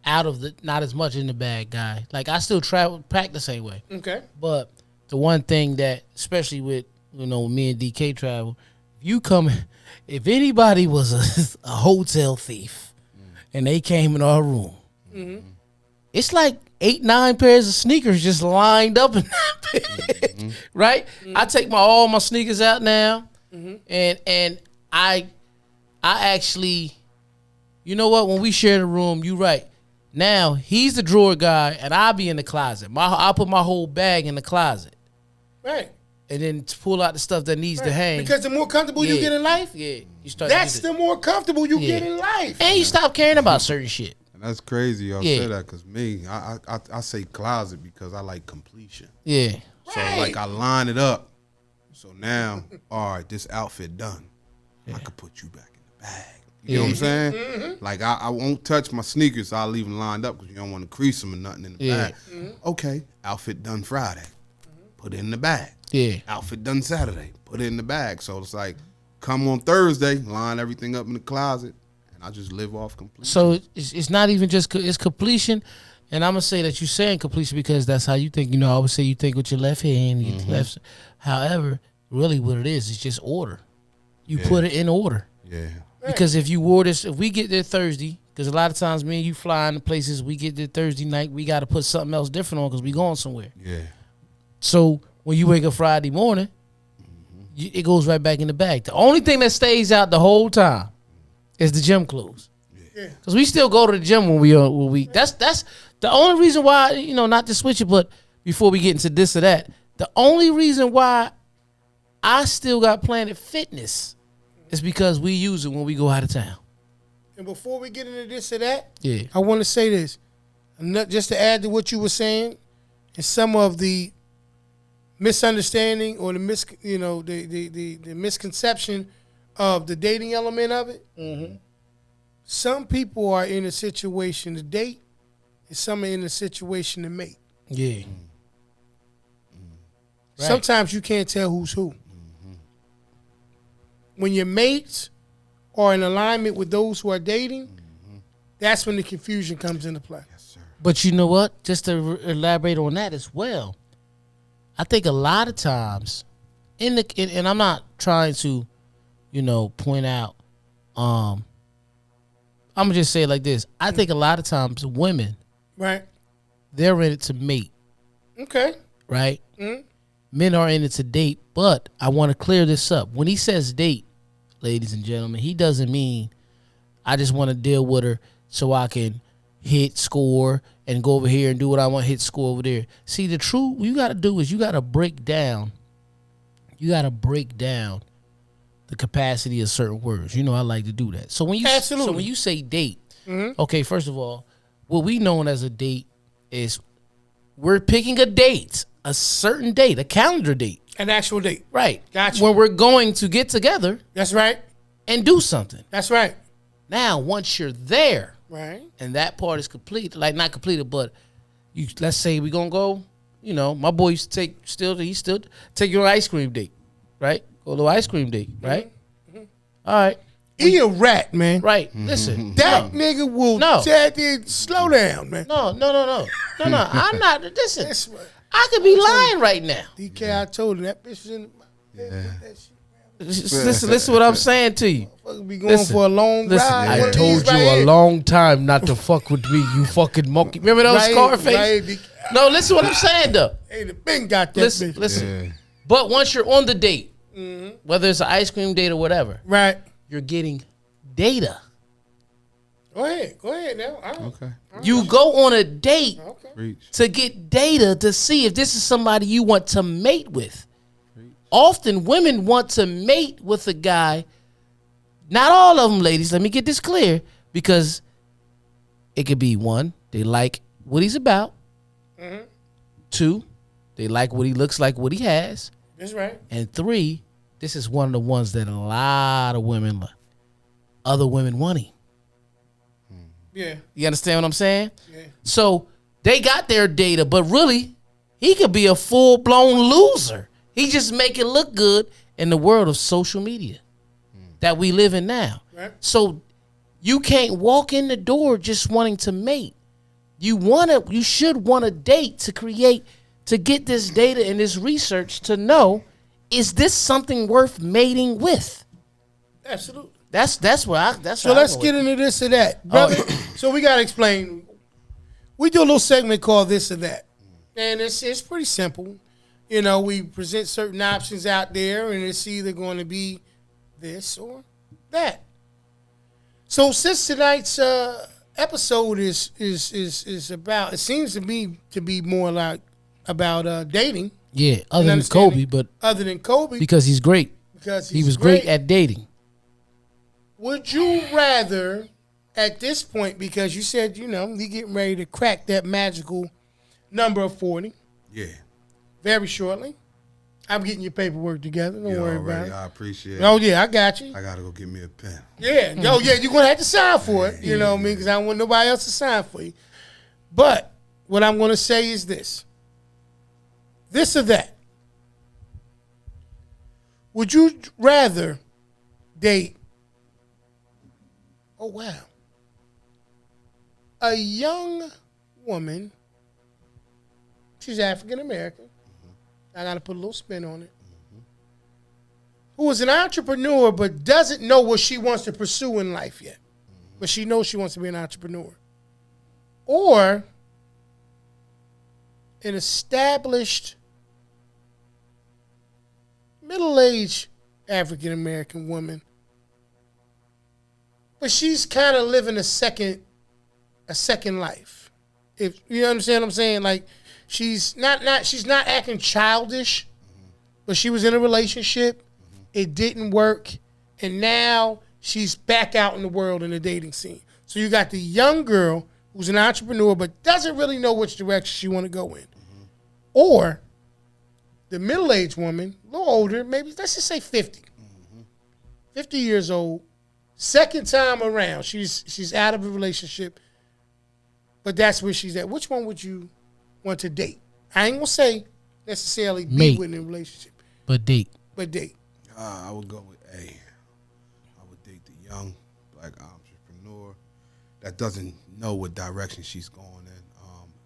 out of the, not as much in the bag guy. Like I still pack the same way. Okay. But the one thing that, especially with, you know, me and Deekay travel, if anybody was a hotel thief and they came in our room, it's like 8-9 pairs of sneakers just lined up in that bed, right? I take all my sneakers out now, and I actually, you know what? When we share the room, you right. Now he's the drawer guy, and I'll be in the closet. I'll put my whole bag in the closet, Right. and then pull out the stuff that needs to hang. Because the more comfortable you get in life, you start. that's the more comfortable you get in life. and you stop caring about certain shit. And that's crazy y'all Yeah. say that, because me, I say closet because I like completion. Yeah, So like I line it up. So now, all right, this outfit done. I could put you back in the bag. You know what I'm saying? Like I won't touch my sneakers. I'll leave them lined up because you don't want to crease them or nothing in the bag. Okay, outfit done Friday. Put it in the bag. yeah. Outfit done Saturday. Put it in the bag. So it's like, come on Thursday, line everything up in the closet, and I just live off completion. So it's not even just it's completion, and I'm gonna say that you're saying completion because that's how you think. You know, I always say you think with your left hand, your left. However, really, what it is just order. You put it in order. Yeah. Because if we get there Thursday, because a lot of times me and you fly into places, we get there Thursday night, we got to put something else different on because we going somewhere. Yeah. So when you wake up Friday morning, it goes right back in the bag. The only thing that stays out the whole time is the gym clothes. Yeah. Because we still go to the gym when we that's the only reason why, you know, not to switch it, but before we get into this or that, the only reason why I still got Planet Fitness is because we use it when we go out of town. And before we get into this or that, Yeah. I want to say this. Just to add to what you were saying, and some of the misunderstanding or the misconception of the dating element of it. Some people are in a situation to date, and some are in a situation to mate. Yeah. Right. Sometimes you can't tell who's who. When your mates are in alignment with those who are dating, that's when the confusion comes into play. Yes, sir. But you know what? Just to elaborate on that as well, I think a lot of times, and I'm not trying to, you know, point out. I'm gonna just say it like this. I think a lot of times women, Right. they're in it to mate, Okay. right? Men are in it to date, but I want to clear this up. When he says date, ladies and gentlemen, he doesn't mean I just want to deal with her so I can hit score and go over here and do what I want, hit score over there. See, the truth you got to do is you got to break down. You got to break down the capacity of certain words. You know, I like to do that. So when you Absolutely. so when you say date, okay, first of all, what we know as a date is we're picking a date, a certain date, a calendar date. An actual date. Right. Gotcha. When we're going to get together That's right. and do something. That's right. Now, once you're there Right. and that part is complete, like not completed, but you let's say we're gonna go, you know, my boy used to he still take you on an ice cream date, right? Go to an ice cream date, right? All right. He a rat, man. Right. Listen. That nigga will slow down, man. No. I'm not. Listen. That's what I could be lying right now. DK, I told him that bitch was in the Listen what I'm saying to you. be going for a long Listen, ride. I told you a long time not to fuck with me, you fucking monkey. Remember those Scarface? Right. No, listen what I'm saying though. Hey, the Ben got that Listen, bitch. listen. Yeah. But once you're on the date, whether it's an ice cream date or whatever, Right. you're getting data. Go ahead now. Okay. You go on a date Okay. Preach. to get data to see if this is somebody you want to mate with. Often women want to mate with a guy. Not all of them, ladies. Let me get this clear, because it could be one, they like what he's about. Two, they like what he looks like, what he has. That's right. And three, this is one of the ones that a lot of women, other women want him. Yeah. You understand what I'm saying? Yeah. So they got their data, but really, he could be a full-blown loser. He just make it look good in the world of social media that we live in now. Right. So you can't walk in the door just wanting to mate. You should want a date to get this data and this research to know, is this something worth mating with? Absolutely. That's So let's get into this or that, brother. So we gotta explain. We do a little segment called This or That, and it's pretty simple. You know, we present certain options out there, and it's either going to be this or that. So since tonight's episode is about, it seems to be more like about dating. Yeah, other than understanding. Kobe, but Other than Kobe, because he's great. because He was great at dating. Would you rather, at this point, because you said, you know, you getting ready to crack that magical number of 40 Yeah. very shortly. I'm getting your paperwork together. Don't You worry already, about it. I appreciate it. Oh, yeah, I got you. I gotta go get me a pen. Yeah. Yo, yeah, you're going to have to sign for it. You know what I mean? Because I don't want nobody else to sign for you. But what I'm going to say is this. This or that. Would you rather date, oh, wow, a young woman, she's African American, I got to put a little spin on it, who is an entrepreneur but doesn't know what she wants to pursue in life yet, but she knows she wants to be an entrepreneur, or an established middle-aged African American woman, but she's kind of living a second life. If you understand what I'm saying, like she's not acting childish, but she was in a relationship, it didn't work, and now she's back out in the world in the dating scene. So you got the young girl who's an entrepreneur but doesn't really know which direction she want to go in, or the middle-aged woman, a little older, maybe let's just say 50. 50 years old, second time around. She's out of a relationship, but that's where she's at. Which one would you want to date? I ain't going to say necessarily be Mate. with in a relationship, But date. but date. I would go with A. I would date the young black entrepreneur that doesn't know what direction she's going in,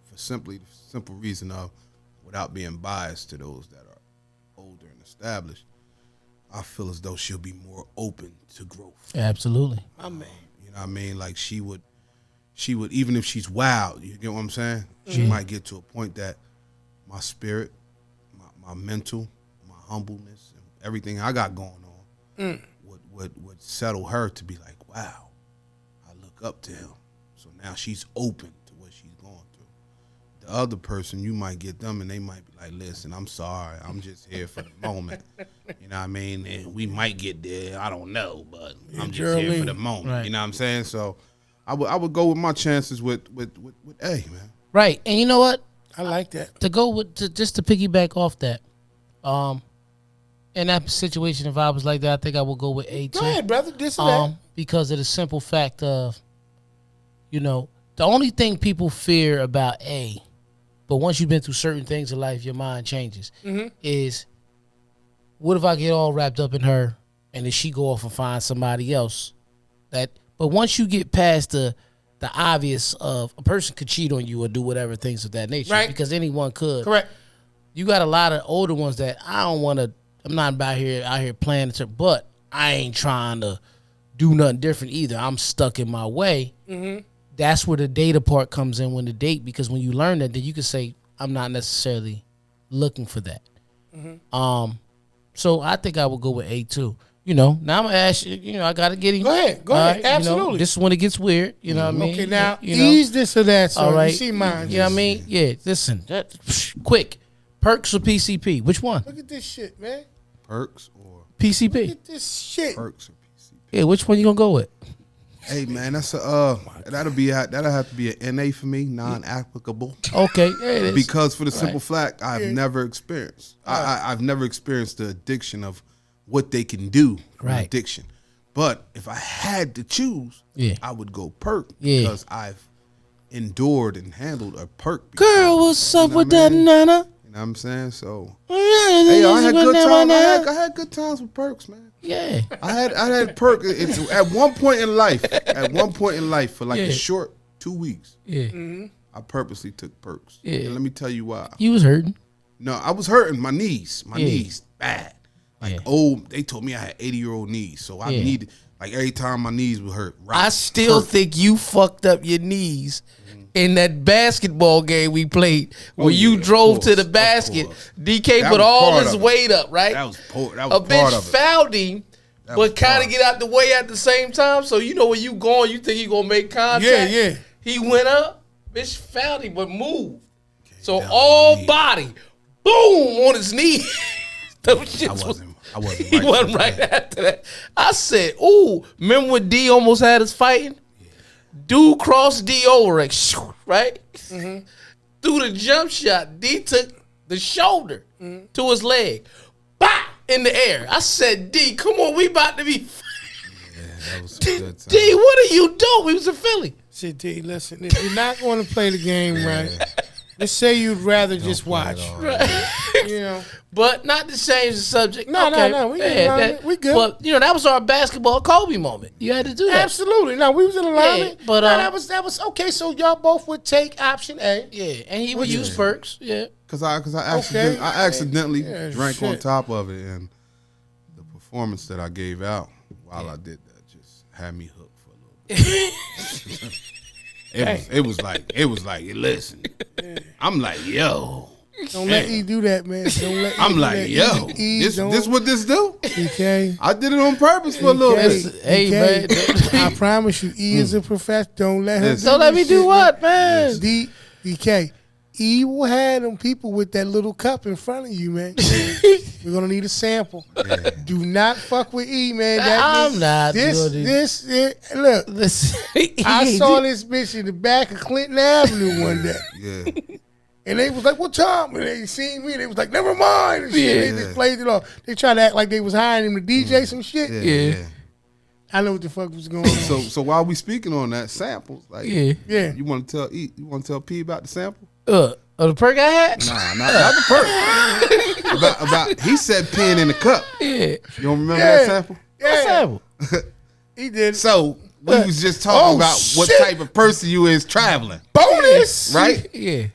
for the simple reason of, without being biased to those that are older and established, I feel as though she'll be more open to growth. Absolutely. My man. You know what I mean? Like she would, even if she's wild, you get what I'm saying? She might get to a point that my spirit, my mental, my humbleness, and everything I got going on would settle her to be like, wow, I look up to him. So now she's open to what she's going through. The other person, you might get them and they might be like, listen, I'm sorry. I'm just here for the moment. You know what I mean? And we might get there. I don't know, but I'm just here for the moment. Right. You know what I'm saying? So I would go with my chances with A, man. Right. And you know what? I like that. To go with just to piggyback off that, in that situation, if I was like that, I think I would go with A too. Go ahead, brother. This and that. Because of the simple fact of, you know, the only thing people fear about A, but once you've been through certain things in life, your mind changes. Is what if I get all wrapped up in her, and then she go off and find somebody else? But once you get past the obvious of a person could cheat on you or do whatever things of that nature, Right. because anyone could. Correct. You got a lot of older ones that I don't want to. I'm not out here playing it, but I ain't trying to do nothing different either. I'm stuck in my way. That's where the data part comes in when the date, because when you learn that, then you can say, I'm not necessarily looking for that. So I think I would go with A too. You know, now I'm gonna ask you. You know, I gotta get him. Go ahead. Absolutely. You know, this is when it gets weird. You know what I mean? Okay, now you know, ease this or that. So all right. you see mine. You know what I mean? Yeah. Listen, quick. Perks or PCP? Which one? Look at this shit, man. Perks or PCP. Look at this shit. perks or PCP? Yeah. Which one you gonna go with? Hey man, that'll have to be an NA for me, non-applicable. Okay. There it is. Because for the simple fact, I've never experienced. I've never experienced the addiction of what they can do from Right. addiction. But if I had to choose, Yeah. I would go perk Yeah. because I've endured and handled a perk. Girl, what's up You know with what I that, mean? Nana? You know what I'm saying? So Hey, I had good times. I had good times with perks, man. Yeah. I had perk. It's at one point in life. For like Yeah. a short 2 weeks, Yeah. I purposely took perks. Yeah. And let me tell you why. You was hurting. No, I was hurting my knees. My Yeah. knees bad. Like Yeah. they told me I had 80-year-old knees, so I Yeah. needed like every time my knees would hurt. I still hurt. think you fucked up your knees in that basketball game we played where you yeah, of drove to course, the of basket. course. DK That put was all part his of it. weight up, right? That was part A of bitch it. fouled him, That was but kind part of of get out the way at the same time. So you know when you going, you think he gonna make contact. Yeah, yeah. He went up, bitch fouled him, but moved. So down all my knee. body, boom, on his knee. Those shits I wasn't. He Right wasn't for right that. after that. I said, ooh, remember when D almost had us fighting? Dude crossed D over, like, shoo, right? Threw the jump shot. D took the shoulder to his leg. Bah! In the air. I said, D, come on, we about to be Yeah, that was some good time. D, what are you doing? We was in Philly. Shit, D, listen, if you're not going to play the game right, let's say you'd rather just play it watch. all. You know, But not to change the subject. No, okay, no, we good, yeah, man. We good. But, you know, that was our basketball Kobe moment. You had to do that. absolutely. No, we was in alignment. Yeah, but, no, that was okay. So y'all both would take option A. Yeah, and he would use perks. Yeah. Cause I accidentally drank on top of it, and the performance that I gave out while I did that just had me hooked for a little bit. It was like listen, I'm like yo. Don't let E do that, man. Don't let E I'm do like that. yo, E, this what this do? DK. I did it on purpose for a little bit. Hey, man. I promise you, E is a professor. Don't let her. Listen. Don't let me this do shit, what, man? DK. E will have them people with that little cup in front of you, man. We're gonna need a sample. Do not fuck with E, man. I'm not doing Look, Listen, I saw this bitch in the back of Clinton Avenue one day. Yeah, And they was like, what time? And they seen me. They was like, never mind. And shit. They just played it off. They tried to act like they was hiring him to DJ some shit. yeah. I know what the fuck was going on. So while we speaking on that samples, like Yeah. you want to tell E, you want to tell P about the sample? the perk I had? Nah, not the perk. about he said pen in the cup. Yeah. You don't remember that sample? What sample? He did. So we was just talking about what shit. type of person you is traveling, Bonus. right? Yeah.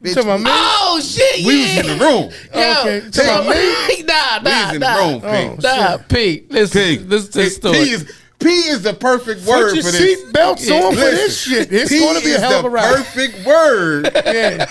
Bitch, To my man. Oh, shit, we was in the room. Okay, Yo, to my P, nah, We was in the room, P. Nah, P. Listen, P. listen to the story. P is the perfect word Put your for this. seatbelts on for this shit. It's P going to be a is hell of the a ride. perfect word, Yeah.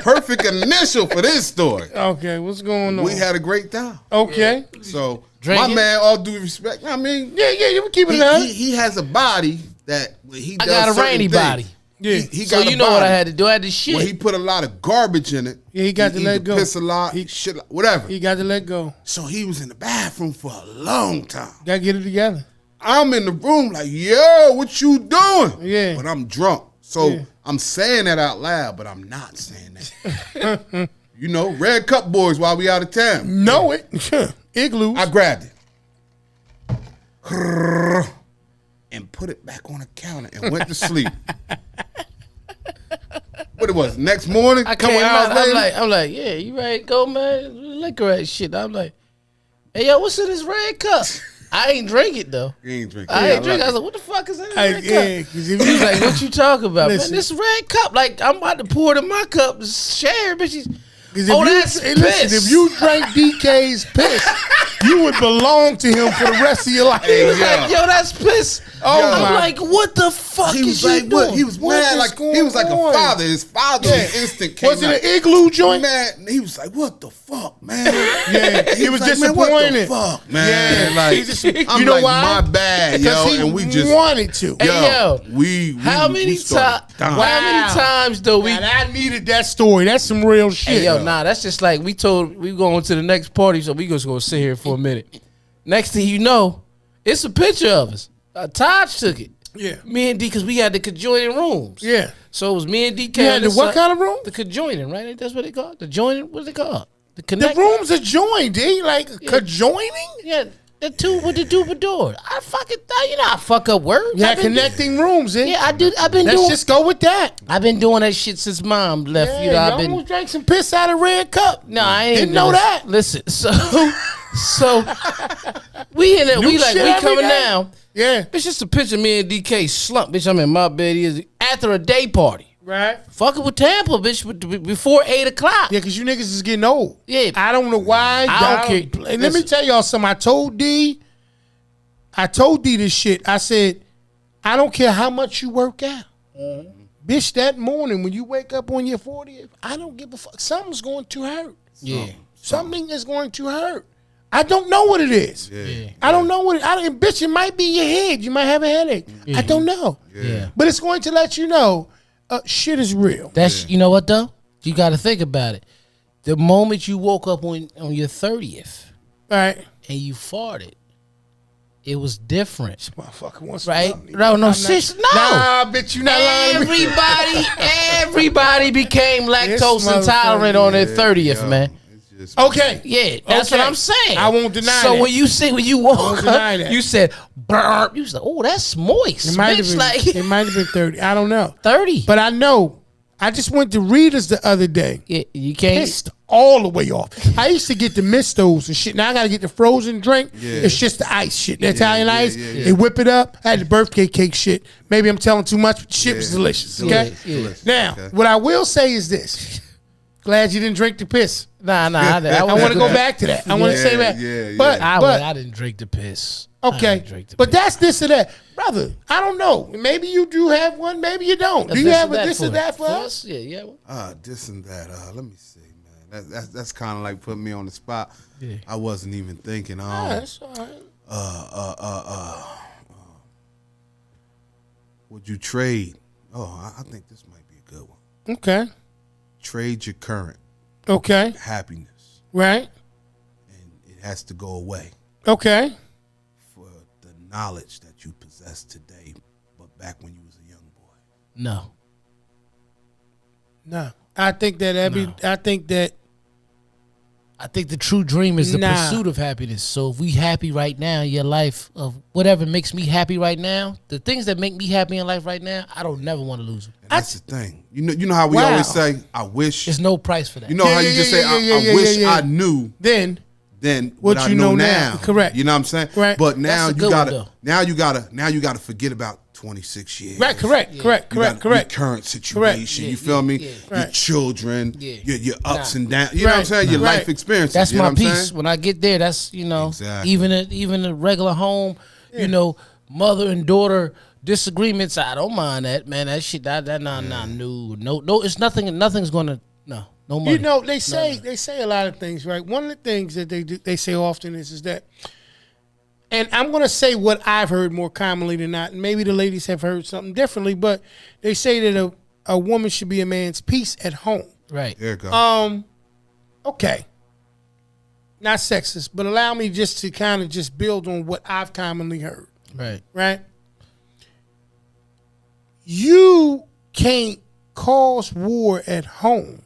perfect initial for this story. Okay, what's going on? We had a great time. Okay. So Drinking? my man, all due respect, I mean, Yeah, you were keeping it up. he has a body that when he I does got a certain rainy things, body. Yeah. he So got you a know what I body. had to do? I had to shit. When he put a lot of garbage in it, Yeah, he got to let either go. Piss a lot, shit, whatever. He got to let go. So he was in the bathroom for a long time. Got to get it together. I'm in the room like, yo, what you doing? Yeah. But I'm drunk. So Yeah. I'm saying that out loud, but I'm not saying that. You know, Red Cup boys while we out of town. Know it. Igloos. I grabbed it. And put it back on the counter and went to sleep. What it was, next morning? I couple came hours out. later? I'm like, yeah, you ready to go, man? Liquor at shit. I'm like, hey, yo, what's in this red cup? I ain't drink it though. You ain't drinking. I ain't drink. I was like, what the fuck is in this red yeah, cup? 'cause if He was you like, what you talking about, Listen. man? This red cup, like I'm about to pour it in my cup to share, bitch. 'cause Oh, if you, that's hey, piss. listen, if you drank DK's piss, you would belong to him for the rest of your life. He was Yo. like, yo, that's piss. Oh, I'm my. like, what the fuck He is was you like, doing? what? He was What mad, is like going he was like on? a father. His father instant came Was it out. an igloo joint? Man, he was like, "What the fuck, man?" Yeah, he was like, "Man, what the disappointed. fuck, man? Yeah. Like, He just- I'm you know like, why? my bad, Because yo, he and we just wanted to. Hey, yo, we how many started times? dying. How many times though we? Now, I needed that story. That's some real shit. Hey, yo, nah, that's just like we going to the next party, so we just gonna sit here for a minute. Next thing you know, it's a picture of us. Taj took it. Yeah. Me and D, because we had the conjoining rooms. Yeah. So it was me and DK. You had the what kind of room? The conjoining, right? Ain't that's what they call it? The joining, what's it called? The The connect. rooms are joined, eh? Like conjoining? Yeah, the two with the double door. I fucking thought, you know, I fuck up words. Yeah, I've been- connecting rooms, eh? Yeah, I do. I've been Let's doing. just go with that. I've been doing that shit since mom left. Yeah, you know, I've you been. almost drank some piss out of red cup. No, I ain't Didn't know that. Listen, so we in it. New We like shit we every coming day. down. Yeah. It's just a picture of me and DK slump, bitch. I'm in my bed. He is after a day party. Right. Fucking with Tampa, bitch, before 8 o'clock. Yeah, because you niggas is getting old. Yeah. I don't know why. I don't care. Let me Listen. tell y'all something. I told D this shit. I said, I don't care how much you work out. Bitch, that morning when you wake up on your 40th, I don't give a fuck. Something's going to hurt. Yeah. Something is going to hurt. I don't know what it is. Yeah. I don't know what bitch, it might be your head. You might have a headache. I don't know. Yeah. But it's going to let you know shit is real. That's you know what though? You got to think about it. The moment you woke up on your 30th All right. and you farted, it was different. Motherfucker wants Right? something. No, sis, no. Nah, bitch, you not lying to me. Everybody became This lactose intolerant on their 30th, yo, man. it's just- Okay. Yeah, that's Okay. what I'm saying. I won't deny so that. when you woke won't up, deny that. you said burp. You was like, oh, that's moist. It might have Bitch, been. like It might have been 30. I don't know. 30. But I know. I just went to Reader's the other day. Yeah, you can't. Pissed all the way off. I used to get the mistos and shit. Now I gotta get the frozen drink. Yeah. It's just the ice shit. The Italian yeah, ice. yeah, yeah. They whip it up. I had the birthday cake shit. Maybe I'm telling too much, but shit was Yeah. delicious. Delicious. Okay. Yeah. Delicious. Now, Okay. what I will say is this. Glad you didn't drink the piss. Nah. I want to go back to that. I want to Yeah, say that. yeah, yeah. But I didn't drink the piss. I okay. didn't drink the But piss. that's this or that. Brother, I don't know. Maybe you do have one, maybe you don't. Do you have a this or that for us? Yeah, yeah. This and that. Let me see, man. That's kind of like putting me on the spot. Yeah. I wasn't even thinking. That's all right. Would you trade? Oh, I think this might be a good one. Okay. Trade your current Okay. happiness, Right. and it has to go away Okay. for the knowledge that you possess today, but back when you was a young boy. No. No. I think that I think the true dream is the Nah. pursuit of happiness. So if we happy right now in your life of whatever makes me happy right now, the things that make me happy in life right now, I don't never want to lose them. And that's the thing. You know how we Wow. always say, "I wish." There's no price for that. You know Yeah, how yeah, you just yeah, say, yeah, "I yeah, wish yeah, yeah. I knew." then Than What what you I know know now. now. Correct. You know what I'm saying? Right. But now That's a you good one, gotta though. now you gotta forget about 26 years. right, correct. You gotta- Your current situation. Yeah, you feel me? yeah. Your Right. children, Yeah. your ups and downs. You know Right. what I'm saying? Your Right. life experiences. That's you know my what I'm piece. saying? When I get there, that's Exactly. even a regular home, mother and daughter disagreements. I don't mind that, man. That shit, no. It's nothing. Nothing's gonna no money. You know, they say a lot of things, right? One of the things that they say often is that and I'm going to say what I've heard more commonly than not. And maybe the ladies have heard something differently, but they say that a woman should be a man's peace at home. Right. There you go. Okay. Not sexist, but allow me just to kind of just build on what I've commonly heard. Right. Right? You can't cause war at home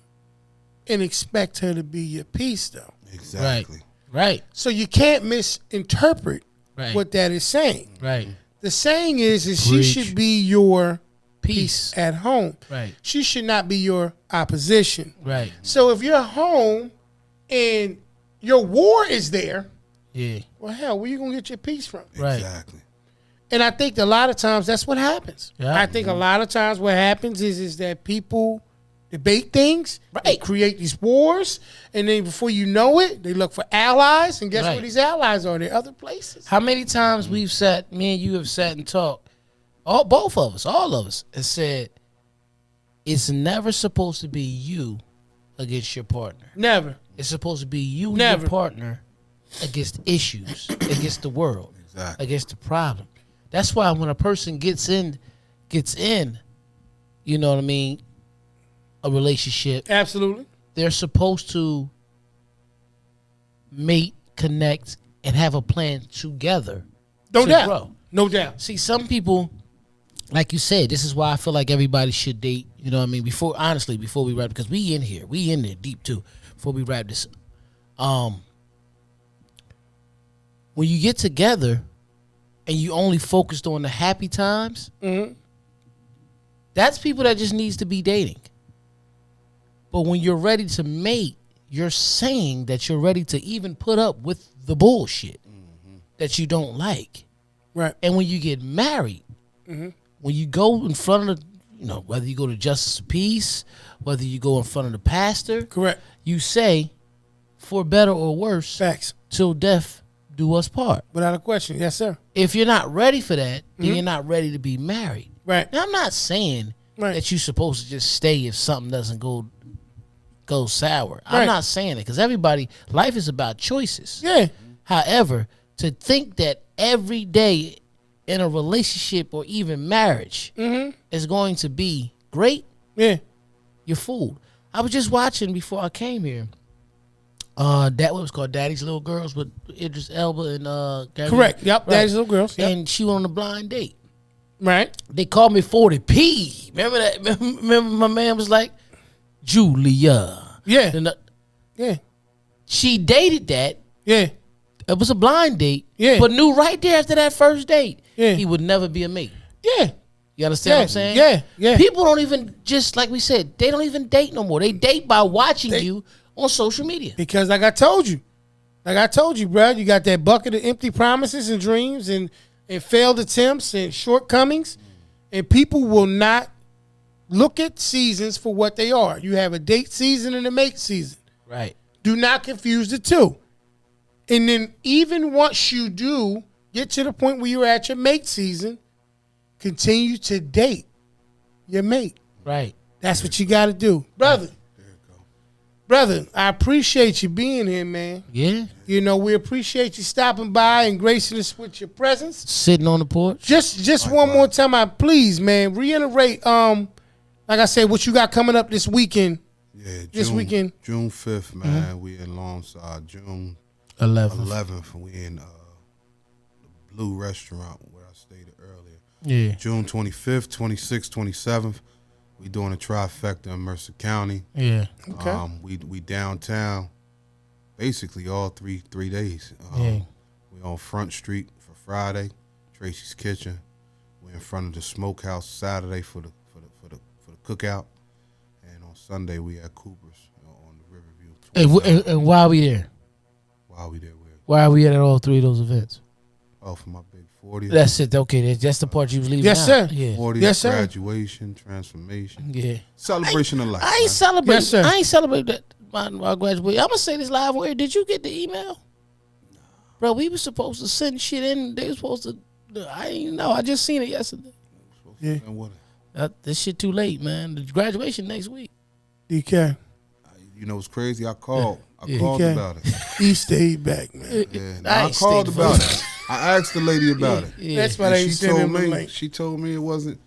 and expect her to be your peace, though. Exactly. Right. So you can't misinterpret Right. what that is saying. Right. The saying is she Preach. should be your Peace. at home. Right. She should not be your opposition. Right. So if you're home and your war is there, Yeah. well, hell, where you going to get your peace from? Right. Exactly. And I think a lot of times that's what happens. Yeah. I think a lot of times what happens is that people debate things, they Right. create these wars, and then before you know it, they look for allies, and guess Right. where these allies are? They're other places. How many times we've sat, me and you have sat and talked, both of us, all of us, and said, it's never supposed to be you against your partner. Never. It's supposed to be you and Never. your partner against issues, against the world, Exactly. against the problem. That's why when a person gets in, you know what I mean, a relationship, Absolutely. they're supposed to mate, connect, and have a plan together. No to doubt. grow. No doubt. See, some people, like you said, this is why I feel like everybody should date. You know what I mean? Before we wrap, because we in there deep too. Before we wrap this, when you get together and you only focused on the happy times, that's people that just needs to be dating. But when you're ready to mate, you're saying that you're ready to even put up with the bullshit that you don't like. Right. And when you get married, when you go in front of the, whether you go to Justice of Peace, whether you go in front of the pastor, Correct. you say, for better or worse, Facts. till death do us part. Without a question. Yes, sir. If you're not ready for that, then you're not ready to be married. Right. Now, I'm not saying Right. that you're supposed to just stay if something doesn't go sour. Right. I'm not saying it, because life is about choices. Yeah. However, to think that every day in a relationship or even marriage is going to be great, Yeah. you're fooled. I was just watching before I came here. That was called Daddy's Little Girls with Idris Elba and Gary. Correct. Yep. Right. Daddy's Little Girls. Yep. And she went on a blind date. Right. They called me 40P. Remember that? Remember my man was like, Julia. Yeah. And, Yeah. she dated that. Yeah. It was a blind date. Yeah. But knew right there after that first date, Yeah. he would never be a mate. Yeah. You understand what I'm saying? Yeah. Yeah. People don't even, just like we said, they don't even date no more. They date by watching you on social media. Because like I told you, bro, you got that bucket of empty promises and dreams and failed attempts and shortcomings, and people will not look at seasons for what they are. You have a date season and a mate season. Right. Do not confuse the two. And then even once you do get to the point where you're at your mate season, continue to date your mate. Right. That's what you got to do. Brother, I appreciate you being here, man. Yeah. We appreciate you stopping by and gracing us with your presence. Sitting on the porch. Just one more time, please, man, reiterate, like I said, what you got coming up this weekend. Yeah, This weekend. June 5th, man. We in Longside. June 11th. we in the Blue Restaurant where I stated earlier. Yeah. June 25th, 26th, 27th, we doing a trifecta in Mercer County. Yeah. Okay. We downtown basically all three days. Yeah. We on Front Street for Friday, Tracy's Kitchen. We're in front of the Smokehouse Saturday for the cookout, and on Sunday we at Cooper's on the Riverview. And why are we there? Why we there? Why are we at all three of those events? Oh, for my big 40th. That's it. Okay, that's the part you was leaving Yes, out. sir. Yeah. 40th Yes, sir. graduation, transformation, Yeah. celebration of life. I ain't man. celebrate. Yes, sir. I ain't celebrate that my graduation. I'm gonna say this live on air. Did you get the email? Bro, we were supposed to send shit in. They were supposed to. I didn't even know. I just seen it yesterday. Yeah. And what? This shit too late, man. The graduation next week. DK. You know what's crazy? I called. I Yeah. called Okay. about it. He stayed back, man. Yeah, I I ain't called stayed about for it. I asked the lady about it. Yeah. That's why And they she sent told him the me. link. She told me it wasn't.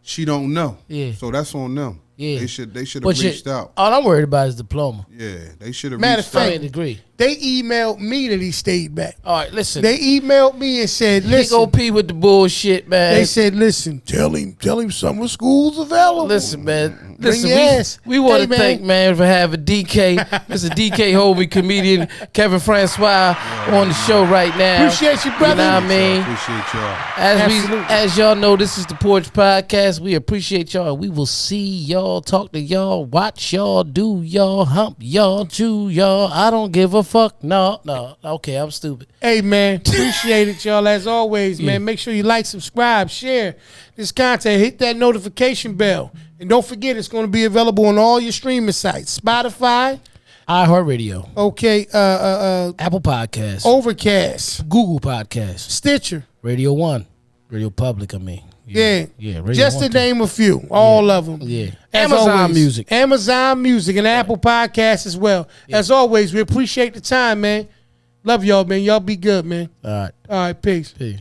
She don't know. Yeah. So that's on them. Yeah. They should have But reached out. all I'm worried about is diploma. Yeah, they should have Matter reached of fact, out. I mean, degree. They emailed me that he stayed back. All right, listen. They emailed me and said, Big listen. OP with the bullshit, man. They said, listen, tell him summer school's available. Listen, man. Bring Listen, your ass. we want Hey, to thank, man, for having DK, Mr. DK Holdme, comedian Kevin Francois on the show right now. Appreciate you, brother. You know what I mean? Appreciate y'all. Absolutely. As y'all know, this is the Porch Podcast. We appreciate y'all. We will see y'all, talk to y'all, watch y'all, do y'all, hump y'all, chew y'all. I don't give a fuck. No. Okay, I'm stupid. Hey, man, appreciate it, y'all. As always, man, make sure you like, subscribe, share this content. Hit that notification bell. And don't forget, it's going to be available on all your streaming sites. Spotify, iHeartRadio, okay, Apple Podcasts, Overcast, Google Podcasts, Stitcher. Radio One, Radio Public, I mean. Yeah. Radio Just to One, too. name a few. All of them. Yeah. As Amazon always, Music. Amazon Music and Apple Podcasts as well. As always, we appreciate the time, man. Love y'all, man. Y'all be good, man. All right. All right, peace. Peace.